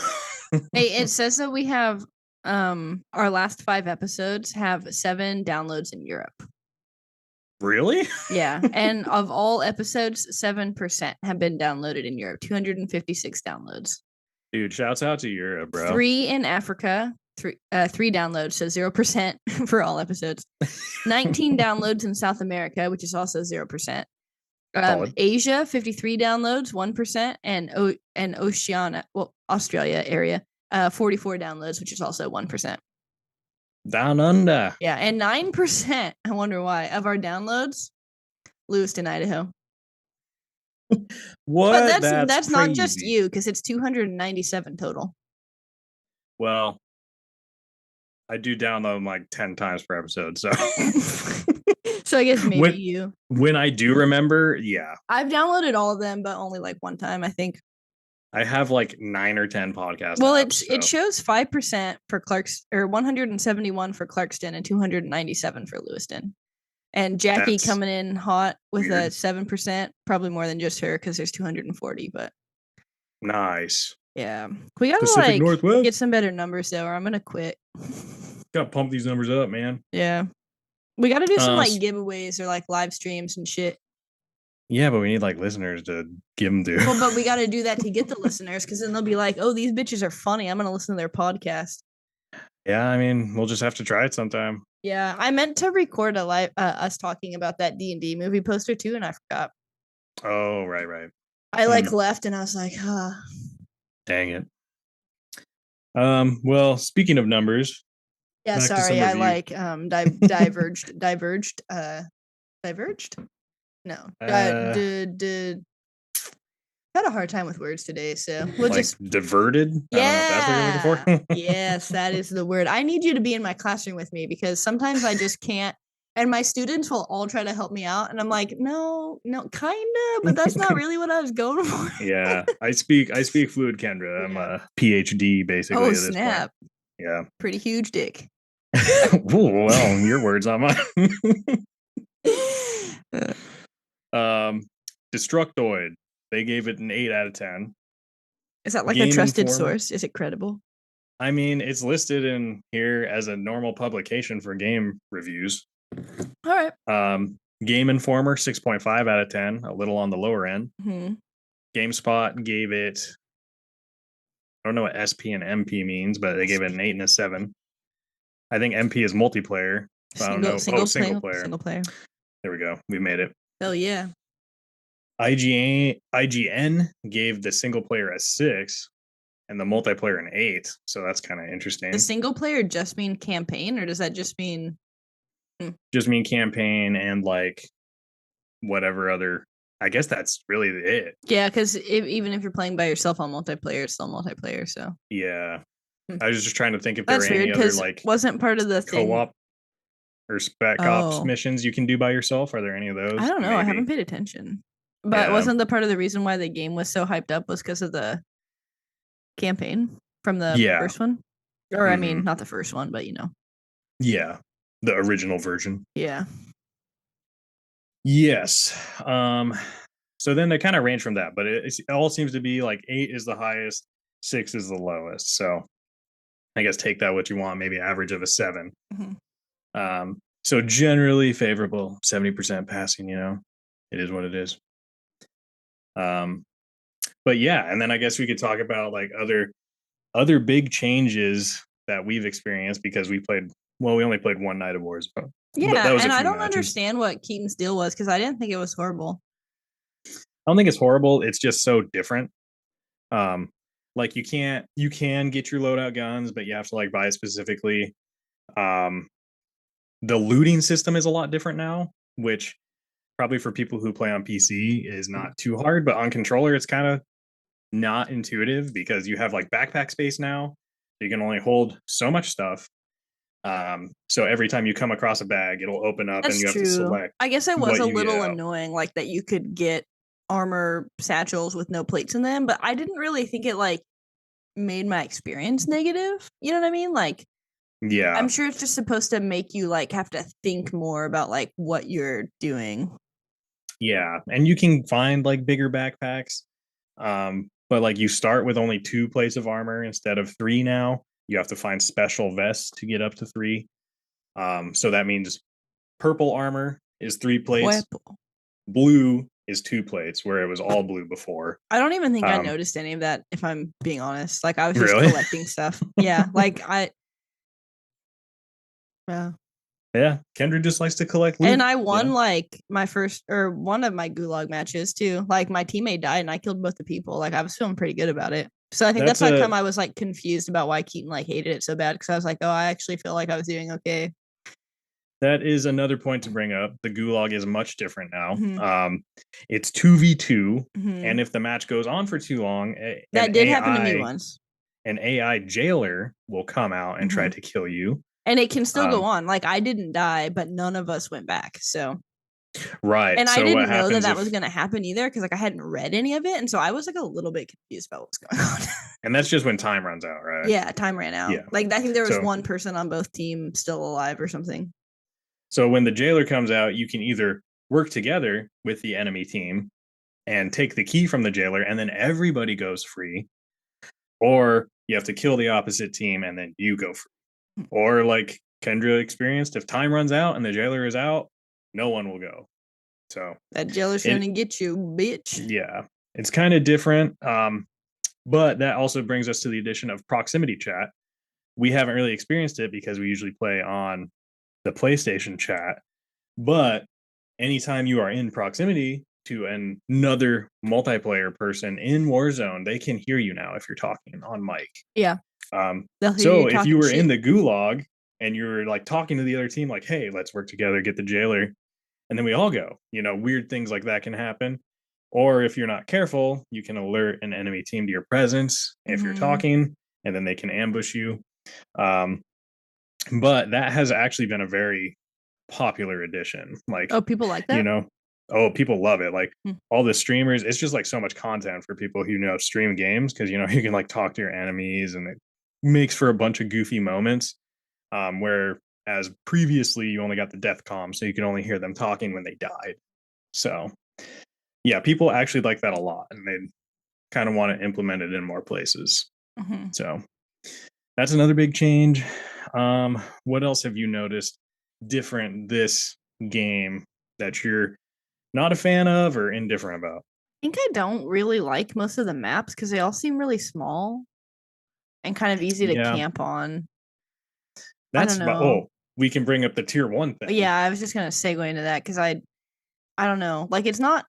Hey, it says that we have Our last 5 episodes have 7 downloads in Europe. Really? Yeah, and of all episodes, 7% have been downloaded in Europe. 256 downloads. Dude, shouts out to Europe, bro. 3 in Africa. 3 downloads, so 0% for all episodes. 19 downloads in South America, which is also 0%. Asia, 53 downloads, 1%, and Oceania, Australia area, 44 downloads, which is also 1%. Down under. Yeah, and 9%, I wonder why, of our downloads, Lewiston, Idaho. What? But that's crazy. not just you, because it's 297 total. Well, I do download them like 10 times per episode, so so I guess maybe you. When I do remember, yeah. I've downloaded all of them, but only like one time, I think. I have like 9 or 10 podcasts. Well, it shows 5% for Clark's, or 171 for Clarkston and 297 for Lewiston. And Jackie coming in hot with a 7%, probably more than just her because there's 240. But nice. Yeah, we gotta Pacific Northwest. Get some better numbers though, or I'm gonna quit. Gotta pump these numbers up, man. Yeah, we gotta do some like giveaways or like live streams and shit. Yeah, but we need like listeners to give them to. Well, but we got to do that to get the listeners, because then they'll be like, "Oh, these bitches are funny. I'm gonna listen to their podcast." Yeah, I mean, we'll just have to try it sometime. Yeah, I meant to record a live us talking about that D&D movie poster too, and I forgot. Oh, right. I like left, and I was like, "Huh." Dang it. Well, speaking of numbers. Yeah, sorry, I like diverged. No. Had a hard time with words today, so we'll like just diverted. Yeah, I don't know if that's what you're looking for. Yes, that is the word. I need you to be in my classroom with me, because sometimes I just can't. And my students will all try to help me out, and I'm like, no, kinda, but that's not really what I was going for. Yeah, I speak fluid Kendra. I'm a PhD basically. Oh, snap! Point. Yeah, pretty huge dick. Ooh, well, your words, not mine. Destructoid. They gave it an 8 out of 10. Is that like Game a trusted source? Is it credible? I mean, it's listed in here as a normal publication for game reviews. All right. Game Informer, 6.5 out of 10, a little on the lower end. Mm-hmm. GameSpot gave it, I don't know what SP and MP means, but they gave it an 8 and a 7. I think MP is multiplayer. Single player. There we go. We made it. Hell yeah. IGN gave the single player a 6 and the multiplayer an 8. So that's kind of interesting. Does single player just mean campaign, or does that just mean? Just mean campaign and like whatever other. I guess that's really it. Yeah, because even if you're playing by yourself on multiplayer, it's still multiplayer. So yeah, I was just trying to think if there were any other like wasn't part of the co-op or spec ops missions you can do by yourself. Are there any of those? I don't know. Maybe. I haven't paid attention. But wasn't the part of the reason why the game was so hyped up was because of the campaign from the first one? Or I mean, not the first one, but you know. Yeah, the original version. Yeah. Yes. So then they kind of range from that, but it all seems to be like 8 is the highest, 6 is the lowest. So I guess take that what you want, maybe average of a 7. Mm-hmm. So generally favorable, 70% passing, you know, it is what it is. But yeah, and then I guess we could talk about like other big changes that we've experienced, because we only played one Night of Wars. But that was and I don't understand what Keaton's deal was, because I didn't think it was horrible. I don't think it's horrible. It's just so different. Like you can get your loadout guns, but you have to like buy it specifically. The looting system is a lot different now, which probably for people who play on PC is not too hard, but on controller it's kind of not intuitive, because you have like backpack space now. You can only hold so much stuff. So every time you come across a bag, it'll open up. That's and you have to select. I guess it was a little annoying, like that you could get armor satchels with no plates in them, but I didn't really think it like made my experience negative. You know what I mean? Like, yeah, I'm sure it's just supposed to make you like have to think more about like what you're doing. Yeah, and you can find like bigger backpacks, but like you start with only 2 plates of armor instead of 3 now. You have to find special vests to get up to 3. So that means purple armor is 3 plates, Purple. blue is 2 plates, where it was all blue before. I don't even think I Um, noticed any of that, if I'm being honest. Like I was just really? collecting stuff. Yeah, yeah. Yeah, Kendra just likes to collect And loot. I You know, won like my first or one of my gulag matches too. Like my teammate died and I killed both the people. Like I was feeling pretty good about it. So I think that's that's how a come I was like confused about why Keaton like hated it so bad, because I was like, oh, I actually feel like I was doing okay. that is another point to bring up. The gulag is much different now. Mm-hmm. It's 2v2, Mm-hmm. and if the match goes on for too long, That did happen to me once. an AI jailer will come out and try Mm-hmm. to kill you. And it can still go Um, on. Like I didn't die, but none of us went back. So, right. and I So what didn't know that happens that was if going to happen either, because like I hadn't read any of it, and so I was like a little bit confused about what's going on. and that's just when time runs out, right? Yeah, time ran out. Yeah. Like I think there was So one person on both teams still alive or something. so when the jailer comes out, you can either work together with the enemy team and take the key from the jailer, and then everybody goes free, or you have to kill the opposite team and then you go free. Or like Kendra experienced, if time runs out and the jailer is out, no one will go. So That jailer's trying it to get you, bitch. yeah, it's kind of different. But that also brings us to the addition of proximity chat. We haven't really experienced it because we usually play on the PlayStation chat. But anytime you are in proximity to another multiplayer person in Warzone, they can hear you now if you're talking on mic. Yeah, Um, they'll hear you so if you talking were in shit. the gulag and you're like talking to the other team, like, hey, let's work together, get the jailer, and then we all go, weird things like that can happen. Or if you're not careful, you can alert an enemy team to your presence if you're Mm-hmm. talking, and then they can ambush you. Um, but that has actually been a very popular addition. Like, Oh, people like you that? know, oh, people love it. Like Hmm. all the streamers, it's just like so much content for people who stream games because you can like talk to your enemies and it makes for a bunch of goofy moments. Where as previously you only got the death comm, so you can only hear them talking when they died. So yeah, people actually like that a lot, and they kind of want to implement it in more places. Mm-hmm. So that's another big change. What else have you noticed different this game that you're not a fan of or indifferent about? I think I don't really like most of the maps because they all seem really small and kind of easy to Yeah, camp on. I don't that's about. know. Oh, we can bring up the tier 1 thing. Yeah, I was just gonna segue into that because I don't know. Like it's not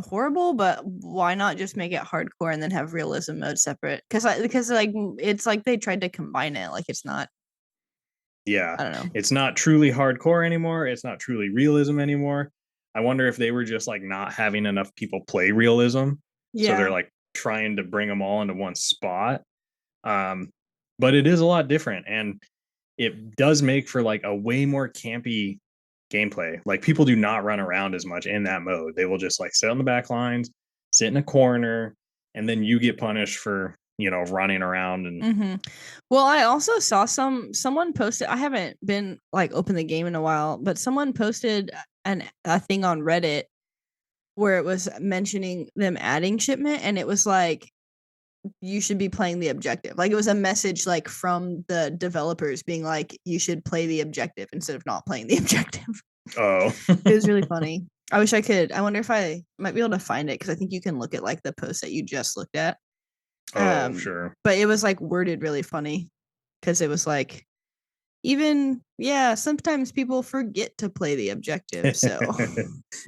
horrible, but why not just make it hardcore and then have realism mode separate? Because like it's like they tried to combine it. Like it's not. Yeah, I don't know. it's not truly hardcore anymore. It's not truly realism anymore. I wonder if they were just like not having enough people play realism, so they're Yeah. like trying to bring them all into one spot. Um, but it is a lot different, and it does make for like a way more campy gameplay. Like people do not run around as much in that mode. They will just like sit on the back lines, sit in a corner, and then you get punished for running around and Mm-hmm. Well, I also saw someone posted. I haven't been like open the game in a while, but someone posted a thing on Reddit where it was mentioning them adding shipment, and it was like you should be playing the objective. Like it was a message like from the developers being like you should play the objective instead of not playing the objective. oh It was really funny. I wish I could. I wonder if I might be able to find it because I think you can look at like the post that you just looked at. oh sure. But it was like worded really funny because it was like even yeah, sometimes people forget to play the objective. So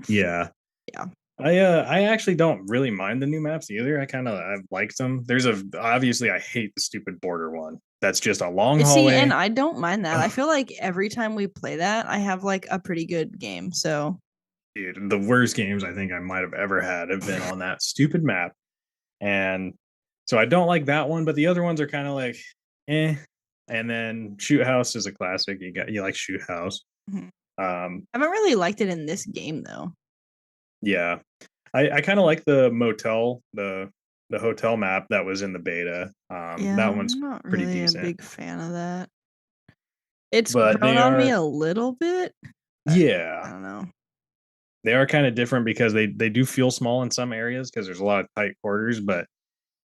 Yeah. yeah. I actually don't really mind the new maps either. I've liked them. There's a obviously I hate the stupid border one. That's just a long See, and hallway. I don't mind that. I Ugh, feel like every time we play that, I have like a pretty good game. So dude, the worst games I think I might have ever had have been on that stupid map. And so I don't like that one, but the other ones are kind of like eh. And then Shoot House is a classic. You like Shoot House. mhm. Um I haven't really liked it in this game though. yeah. I kind of like the motel, the hotel map that was in the beta. Yeah, That one's I'm not pretty really a decent. big fan of that. It's But grown on me a little bit. I yeah, don't know. they are kind of different because they do feel small in some areas because there's a lot of tight quarters, but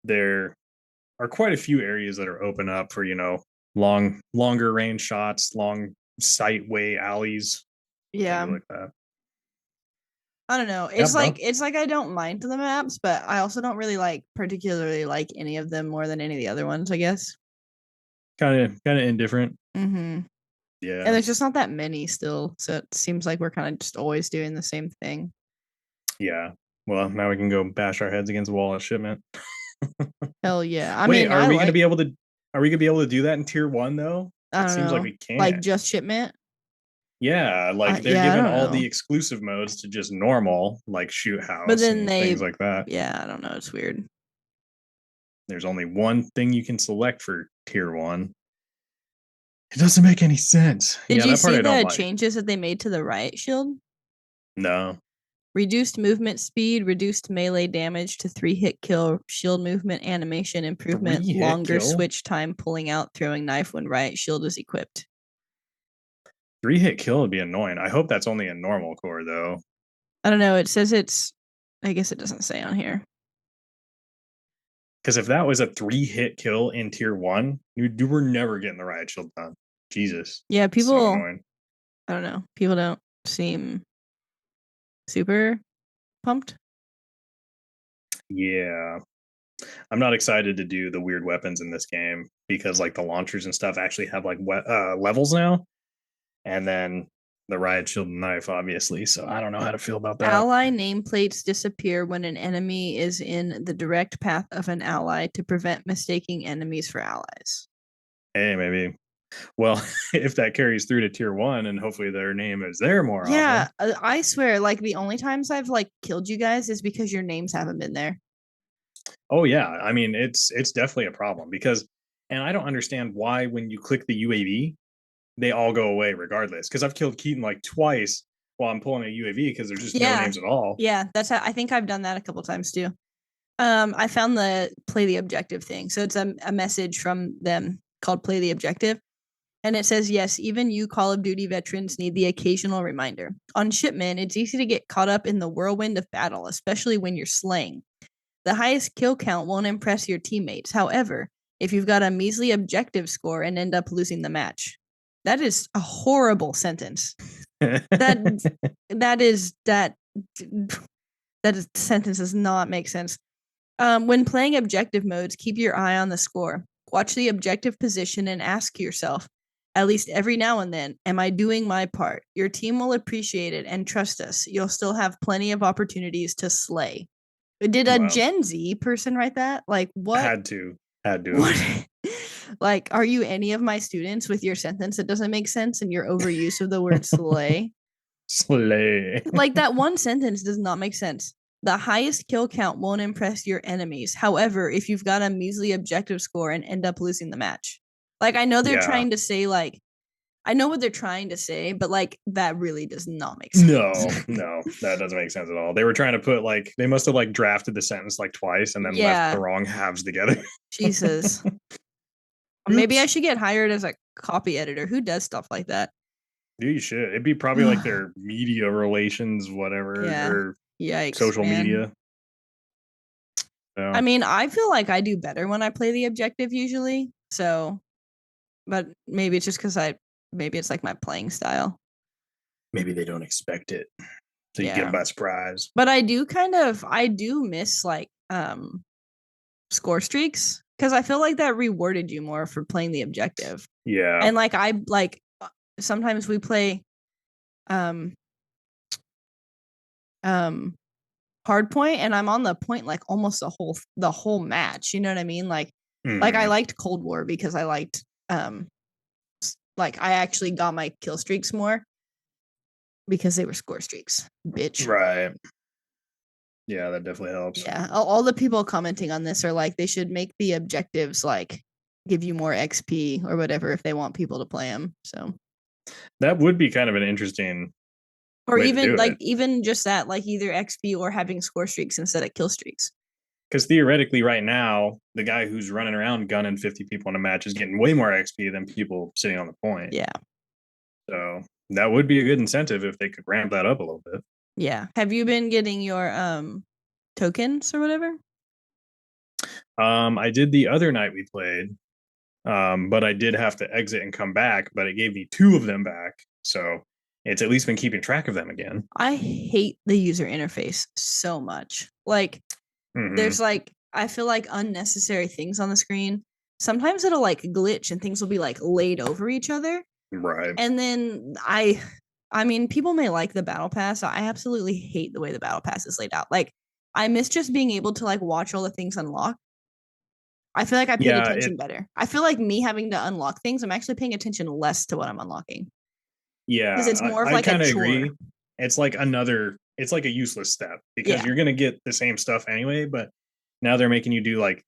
they're are quite a few areas that are open up for longer range shots, long sight way alleys, things Yeah. like that. I don't know. Yep, well, It's like I don't mind the maps, but I also don't really like particularly like any of them more than any of the other ones, I guess. kind of indifferent. Mm-hmm. And Yeah, there's just not that many still, so it seems like we're kind of just always doing the same thing. yeah. Well, now we can go bash our heads against the wall at shipment. Hell yeah. I Wait, mean, I like are we gonna be able to do that in tier one though? I It don't seems like know. we Like can't. just shipment? Yeah, like they're Yeah, I giving don't all know. the exclusive modes to just normal, like shoot But house then and things they like that. yeah, I don't know, it's weird. There's only one thing you can select for tier one. It doesn't make any sense. Did Yeah, you that part see I don't the like. changes that they made to the riot shield? No. Reduced movement speed, reduced melee damage to 3-hit kill, shield movement animation Three improvement, hit longer kill? switch time pulling out throwing knife when riot shield is equipped. 3 hit kill would be annoying. I hope that's only a normal core though. I don't know, it says it's I guess it doesn't say on here. Because if that was a 3 hit kill in tier one, you were never getting the riot shield done. Jesus. Yeah, So people annoying. I don't know. People don't seem super pumped. Yeah. I'm not excited to do the weird weapons in this game because like the launchers and stuff actually have like levels now, and then the riot shield and knife, obviously. So I don't know how to feel about that. Ally nameplates disappear when an enemy is in the direct path of an ally to prevent mistaking enemies for allies. Hey, maybe. Well, if that carries through to tier one, and hopefully their name is there more Yeah, often. I swear, like the only times I've like killed you guys is because your names haven't been there. Oh yeah, I mean it's definitely a problem because, and I don't understand why when you click the UAV, they all go away regardless. Because I've killed Keaton like twice while I'm pulling a UAV because there's just no Yeah, names at all. yeah, that's how I think I've done that a couple times too. I found the play the objective thing, so it's a message from them called play the objective. And it says, yes, even you Call of Duty veterans need the occasional reminder. On shipment, it's easy to get caught up in the whirlwind of battle, especially when you're slaying. The highest kill count won't impress your teammates. However, if you've got a measly objective score and end up losing the match, that is a horrible sentence. That that is that sentence does not make sense. When playing objective modes, keep your eye on the score. Watch the objective position and ask yourself, at least every now and then, am I doing my part? Your team will appreciate it and trust us. You'll still have plenty of opportunities to slay. Did a Wow, Gen Z person write that? Like what? had to. What? Like, are you any of my students with your sentence that doesn't make sense and your overuse of the word slay? Slay. Like that one sentence does not make sense. The highest kill count won't impress your enemies. However, if you've got a measly objective score and end up losing the match, like I know they're Yeah. trying to say like I know what they're trying to say, but like that really does not make sense. No, that doesn't make sense at all. They were trying to put like they must have like drafted the sentence like twice and then left the Yeah, wrong halves together. Jesus. Maybe I Oops. should get hired as a copy editor. Who does stuff like that? You should. It'd be probably like their media relations, whatever, Yeah. or Yikes, social man. media. I So mean, I feel like I do better when I play the objective usually. So, but maybe it's just because maybe it's like my playing style. maybe they don't expect it. So you get them Yeah. by surprise. But I do miss like score streaks because I feel like that rewarded you more for playing the objective. Yeah. And like I like sometimes we play um um hard point and I'm on the point like almost the whole match. You know what I mean? Like I Hmm. liked Cold War because I liked like I actually got my kill streaks more because they were score streaks. Bitch. Right. Yeah, that definitely helps. Yeah, all the people commenting on this are like they should make the objectives like give you more XP or whatever if they want people to play them. So That would be kind of an interesting or way to even do like it. even just that like either XP or having score streaks instead of kill streaks. Because theoretically, right now, the guy who's running around gunning 50 people in a match is getting way more XP than people sitting on the point. Yeah. So that would be a good incentive if they could ramp that up a little bit. Yeah. Have you been getting your tokens or whatever? I did the other night we played, but I did have to exit and come back, but it gave me two of them back. So it's at least been keeping track of them again. I hate the user interface so much. Like, Hmm. there's like, I feel like unnecessary things on the screen. Sometimes it'll like glitch and things will be like laid over each other. Right. And then I mean, people may like the battle pass. I absolutely hate the way the battle pass is laid out. Like, I miss just being able to like watch all the things unlock. I feel like I paid Yeah, attention better. I feel like me having to unlock things, I'm actually paying attention less to what I'm unlocking because it's yeah, more of I like a kind of chore. agree. It's like a useless step because Yeah. you're gonna get the same stuff anyway, but now they're making you do like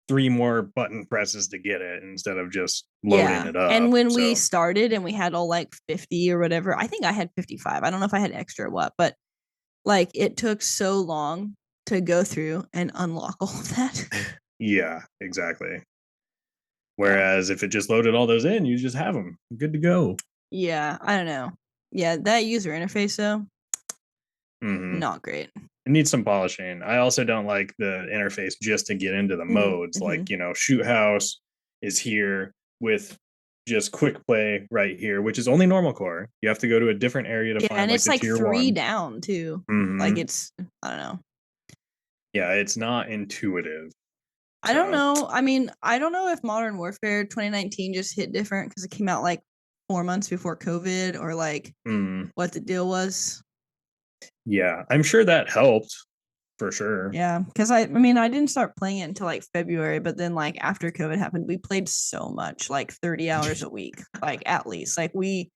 three more button presses to get it instead of just loading Yeah. it And up. when we So started and we had all like 50 or whatever, I think I had 55. I don't know if I had extra or what, but like it took so long to go through and unlock all of that. yeah, exactly. Yeah. Whereas if it just loaded all those in, you just have them good to go. Yeah. I don't know. Yeah. That user interface, though, Hmm. not great. It needs some polishing. I also don't like the interface just to get into the modes. Mm-hmm. Like, Shoot House is here with just quick play right here, which is only normal core. You have to go to a different area to Yeah. find And like it's the like tier three one. down, too. Like Hmm. I don't know. Yeah, it's not intuitive. I don't So, know. I mean, I don't know if Modern Warfare 2019 just hit different because it came out like 4 months before COVID or like mm, what the deal was. yeah, I'm sure that helped for sure. Yeah, because I mean, I didn't start playing it until like February, but then like after COVID happened, we played so much, like 30 hours a week, like at least. Like we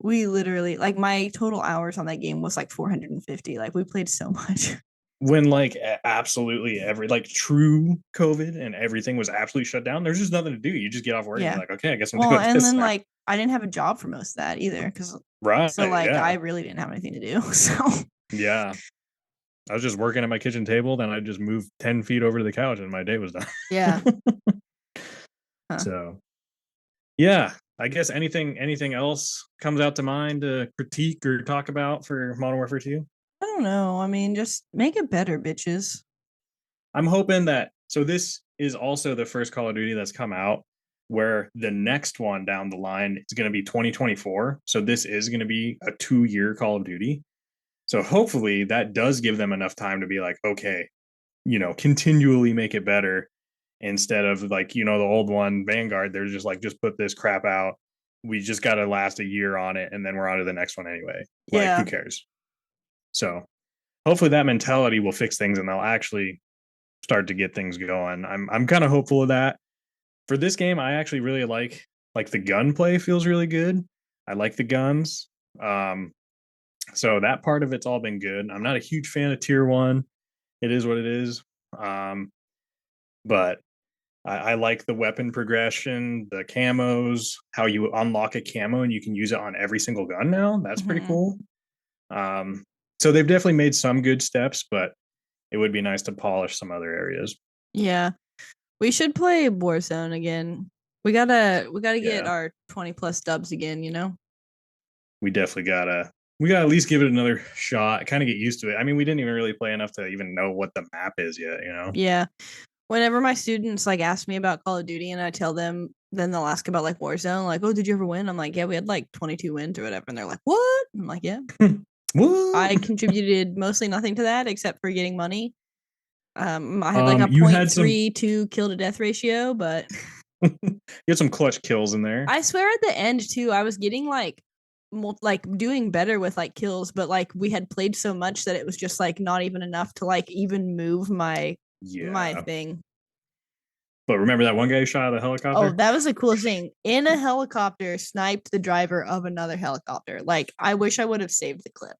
literally like my total hours on that game was like 450. Like we played so much. When like absolutely every like true COVID and everything was absolutely shut down, there's just nothing to do. You just get off work and you're Yeah. like, okay, I guess I'm Well, doing and this then now. like I didn't have a job for most of that either because Right. so like I Yeah. really didn't have anything to do. So Yeah. I was just working at my kitchen table, then I just moved 10 feet over to the couch and my day was done. yeah. Huh. So yeah. I guess anything else comes out to mind to critique or talk about for Modern Warfare 2? I don't know. I mean, just make it better, bitches. I'm hoping that so this is also the first Call of Duty that's come out where the next one down the line is going to be 2024. So this is going to be a 2-year Call of Duty. So hopefully that does give them enough time to be like, okay, continually make it better instead of like, the old one, Vanguard, they're just like, just put this crap out. We just got to last a year on it and then we're on to the next one anyway. Like, who Yeah. cares? So hopefully that mentality will fix things and they'll actually start to get things going. I'm kind of hopeful of that. For this game, I actually really like the gunplay feels really good. I like the guns. Um, so that part of it's all been good. I'm not a huge fan of tier one. It is what it is. Um, but I like the weapon progression, the camos, how you unlock a camo and you can use it on every single gun now. That's pretty Hmm. cool. Um, so they've definitely made some good steps, but it would be nice to polish some other areas. Yeah. We should play Warzone again. We gotta get Yeah, our 20 plus dubs again, you know? we gotta at least give it another shot, kind of get used to it. I mean, we didn't even really play enough to even know what the map is yet. Yeah. Whenever my students like ask me about Call of Duty and I tell them, then they'll ask about like Warzone, like, oh, did you ever win? I'm like, yeah, we had like 22 wins or whatever. And they're like, what? I'm like, yeah. What? I contributed mostly nothing to that except for getting money. I had like a You point had some three two kill to death ratio, but you had some clutch kills in there. I swear at the end too, I was getting like like doing better with like kills, but like we had played so much that it was just like not even enough to like even move my Yeah, thing. but remember that one guy who shot out of the Oh, helicopter? that was the coolest thing. In a helicopter, sniped the driver of another helicopter. Like I wish I would have saved the clip.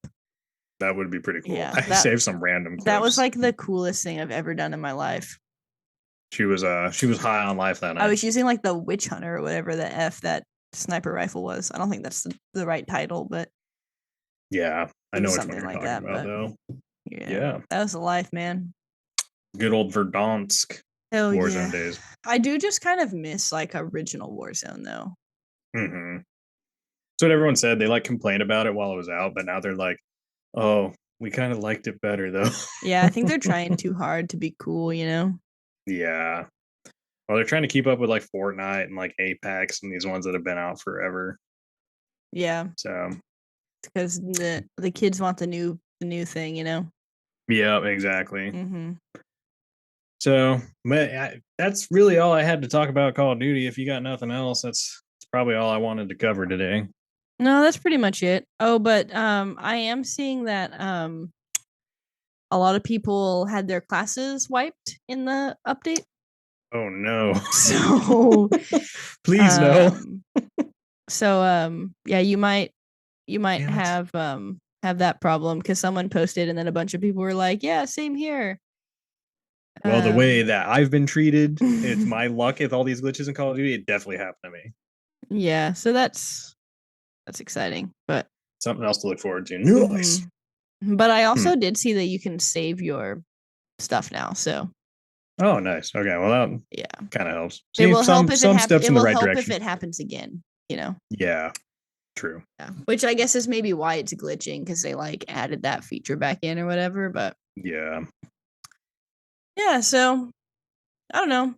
That would be pretty cool. Yeah, I saved some random that was clips. like the coolest thing I've ever done in my life. She was high on life that I night. was using like the witch hunter or whatever the F that sniper rifle was. I don't think that's the right title, but Yeah, I it was know which one something you're like talking that. about But though. yeah, Yeah, that was the life, man. good old Verdansk Hell Warzone yeah. days. I do just kind of miss like original Warzone though. Hmm. So what everyone said. They like complained about it while it was out, but now they're like, oh, we kind of liked it better though. Yeah, I think they're trying too hard to be cool, you know? Yeah. Well, they're trying to keep up with like Fortnite and like Apex and these ones that have been out forever. Yeah, So because the kids want the new thing, you know. yeah, exactly. Mm-hmm. So, but that's really all I had to talk about Call of Duty. If you got nothing else, that's probably all I wanted to cover today. No, that's pretty much it. Oh, but I am seeing that a lot of people had their classes wiped in the update. Oh no. So Please no. um yeah, you might Damn it. have that problem because someone posted and then a bunch of people were like, yeah, same here. Well, the way Um that I've been treated, it's my luck with all these glitches in Call of Duty, it definitely happened to me. yeah, so that's exciting. But Something else to look forward to. Nice. mhm. But I Hmm. also did see that you can save your stuff now. So Oh, nice. Okay, well that yeah. kind of helps. It See will help if some steps it in the will right help if direction. it happens again, you know. Yeah, true. Yeah. Which I guess is maybe why it's glitching because they like added that feature back in or whatever. But Yeah, yeah, so I don't know.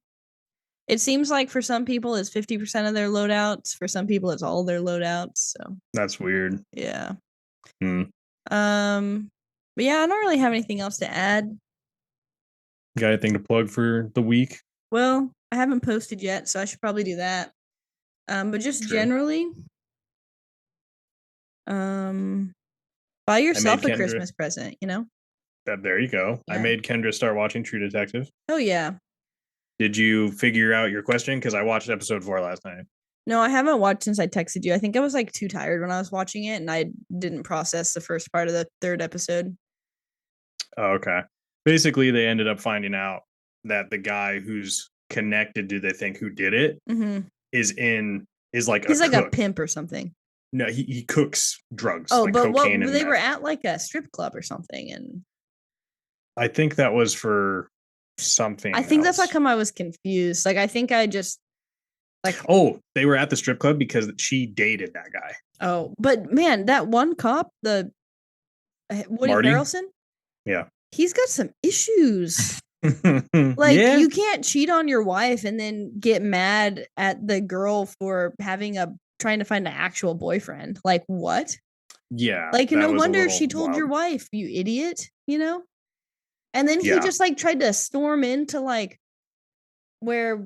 It seems like for some people it's 50% of their loadouts. For some people it's all their loadouts. So that's weird. yeah. Hmm. Um but yeah, I don't really have anything else to add. Got anything to plug for the week? Well, I haven't posted yet, so I should probably do that. But just True. generally, um buy I made yourself a Kendra. Christmas present, you know? There you go. I Yeah. made Kendra start watching True Detective. Oh yeah. Did you figure out your question? Because I watched episode 4 last night. No, I haven't watched since I texted you. I think I was like too tired when I was watching it and I didn't process the first part of the third episode. Oh, okay. Basically, they ended up finding out that the guy who's connected to they think who did it Mm-hmm. is in is like a He's like a cook. pimp or something. No, he cooks drugs Oh, like but what cocaine and they were meth. at like a strip club or something, and I think that was for I something think that's how else. come I was confused. Like I think I just like Oh, they were at the strip club because she dated that guy, oh, but man, that one cop, the Woody Marty. Harrelson, Yeah, he's got some issues. Like yeah, you can't cheat on your wife and then get mad at the girl for having a trying to find an actual boyfriend. Like what? yeah. Like That no was a wonder little she told your wild. wife, you idiot, you know? And then he Yeah, just like tried to storm into like where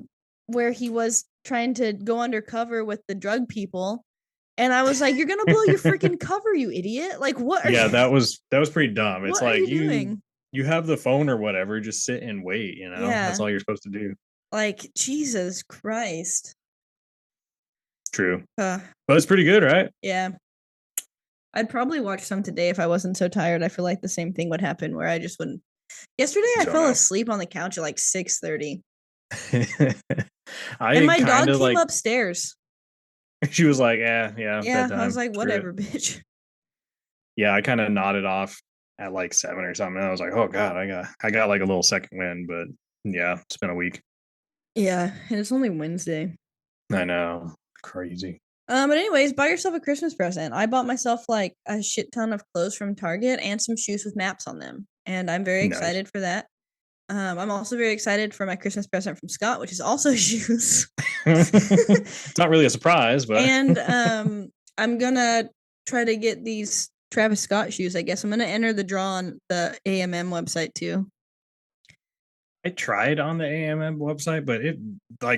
he was trying to go undercover with the drug people. And I was like, you're gonna blow your freaking cover, you idiot. Like what are yeah. you That was pretty dumb. It's what are like you doing? you have the phone or whatever. Just sit and wait. You know, that's Yeah. all you're supposed to do. Like Jesus Christ. True, Uh, but it's pretty good, right? yeah. I'd probably watch some today if I wasn't so tired. I feel like the same thing would happen where I just wouldn't. Yesterday I Don't fell know. asleep on the couch at like 6:30. And I my kind dog of came like. upstairs. She was like, yeah, Yeah, I was bedtime. like, Screw it. whatever, bitch. Yeah, I kind of nodded off at like 7 or something. And I was like, oh god, I got like a little second wind, but yeah, it's been a week. Yeah, and it's only Wednesday. I know, crazy. But anyways, buy yourself a Christmas present. I bought myself like a shit ton of clothes from Target and some shoes with maps on them, and I'm very Nice. excited for that. I'm also very excited for my Christmas present from Scott, which is also shoes. It's not really a surprise, but And I'm gonna try to get these Travis Scott shoes. I guess I'm gonna enter the draw on the AMM website too. I tried on the AMM website, but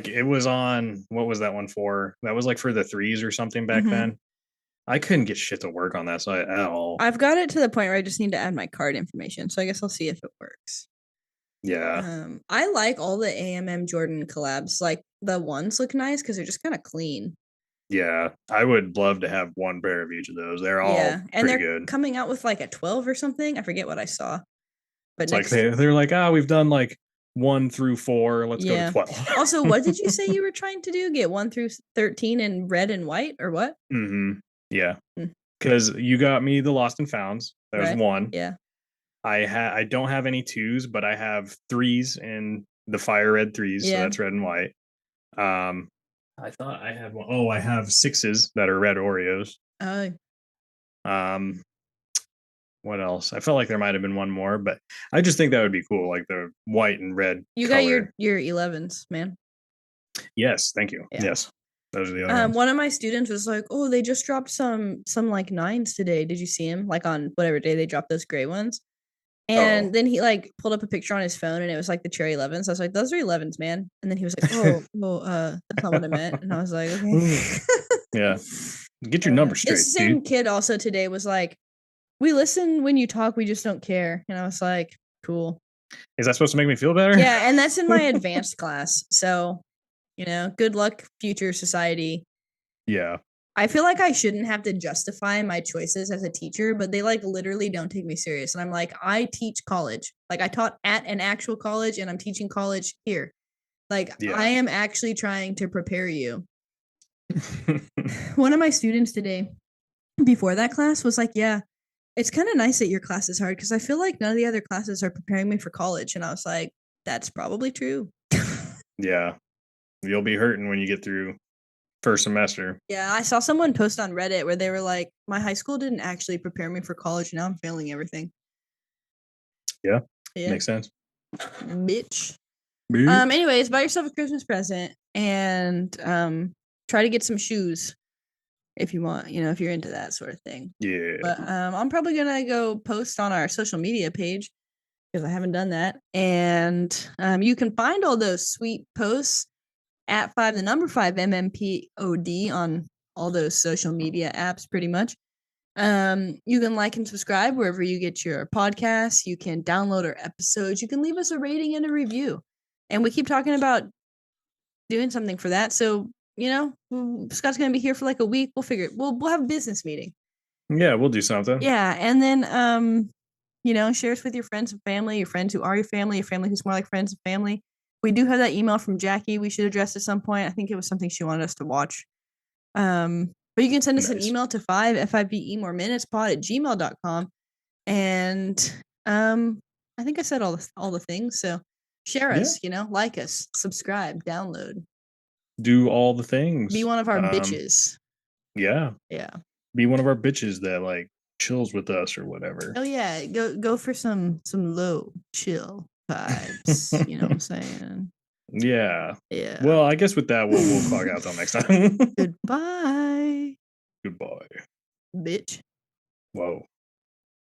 it was on what was that one for? That was like for the threes or something back Mm-hmm. then. I couldn't get shit to work on that site at all. I've got it to the point where I just need to add my card information, so I guess I'll see if it works. Yeah, I like all the AMM Jordan collabs. Like the ones look nice because they're just kind of clean. yeah. I would love to have one pair of each of those. They're all Yeah, and pretty they're good. coming out with like a 12 or something. I forget what I saw, but It's like next, they're like, we've done like 1 through 4. Let's go to yeah. 12. Also, what did you say you were trying to do? Get 1 through 13 in red and white, or what? Mm-hmm. Yeah, Hmm, because you got me the Lost and Founds. That was right? one. Yeah. I don't have any twos, but I have threes and the fire red threes, so Yeah. that's red and white. Um, I thought I had one. Oh, I have sixes that are red Oreos. Oh, Um, What else? I felt like there might have been one more, but I just think that would be cool, like the white and red You got color. your 11s, man. Yes, thank you. Yeah. Yes, those are the other ones. One of my students was like, "Oh, they just dropped some like 9s today. Did you see him? Like on whatever day they dropped those gray ones?" Oh, And then he like pulled up a picture on his phone and it was like the cherry 11s. I was like, "Those are 11s, man." And then he was like, "Oh, well, that's not what I meant." And I was like, "Okay." yeah. Get your numbers straight, This dude. same kid also today was like, "We listen when you talk, we just don't care." And I was like, "Cool." Is that supposed to make me feel better? Yeah, and that's in my advanced class. So, good luck, future society. Yeah. I feel like I shouldn't have to justify my choices as a teacher, but they like literally don't take me serious. And I'm like, I teach college. Like I taught at an actual college and I'm teaching college here. Like Yeah. I am actually trying to prepare you. One of my students today before that class was like, "Yeah, it's kind of nice that your class is hard because I feel like none of the other classes are preparing me for college." And I was like, "That's probably true." Yeah. You'll be hurting when you get through first semester. Yeah, I saw someone post on Reddit where they were like, "My high school didn't actually prepare me for college. Now I'm failing everything." Yeah. Yeah, Makes sense. bitch. Bitch. Anyways, buy yourself a Christmas present and try to get some shoes if you want, if you're into that sort of thing. Yeah. But I'm probably gonna go post on our social media page because I haven't done that. And you can find all those sweet posts at the number five MMPOD on all those social media apps, pretty much. You can like and subscribe wherever you get your podcasts. You can download our episodes. You can leave us a rating and a review. And we keep talking about doing something for that. So, Scott's gonna be here for like a week. We'll figure it. We'll have a business meeting. Yeah, we'll do something. Yeah. And then share us with your friends and family, your friends who are your family who's more like friends and family. We do have that email from Jackie we should address at some point. I think it was something she wanted us to watch. But you can send us an Nice. email to 5FIVE more minutes pod at gmail.com. And I think I said all the things. So share Yeah. us, like us, subscribe, download, Do all the things. be one of our bitches. Yeah. Yeah. Be one of our bitches that like chills with us or whatever. Oh yeah. Go for some low chill vibes. You know what I'm saying? Yeah. Yeah. Well, I guess with that we'll clock out till next time. Goodbye, Goodbye. bitch. Whoa.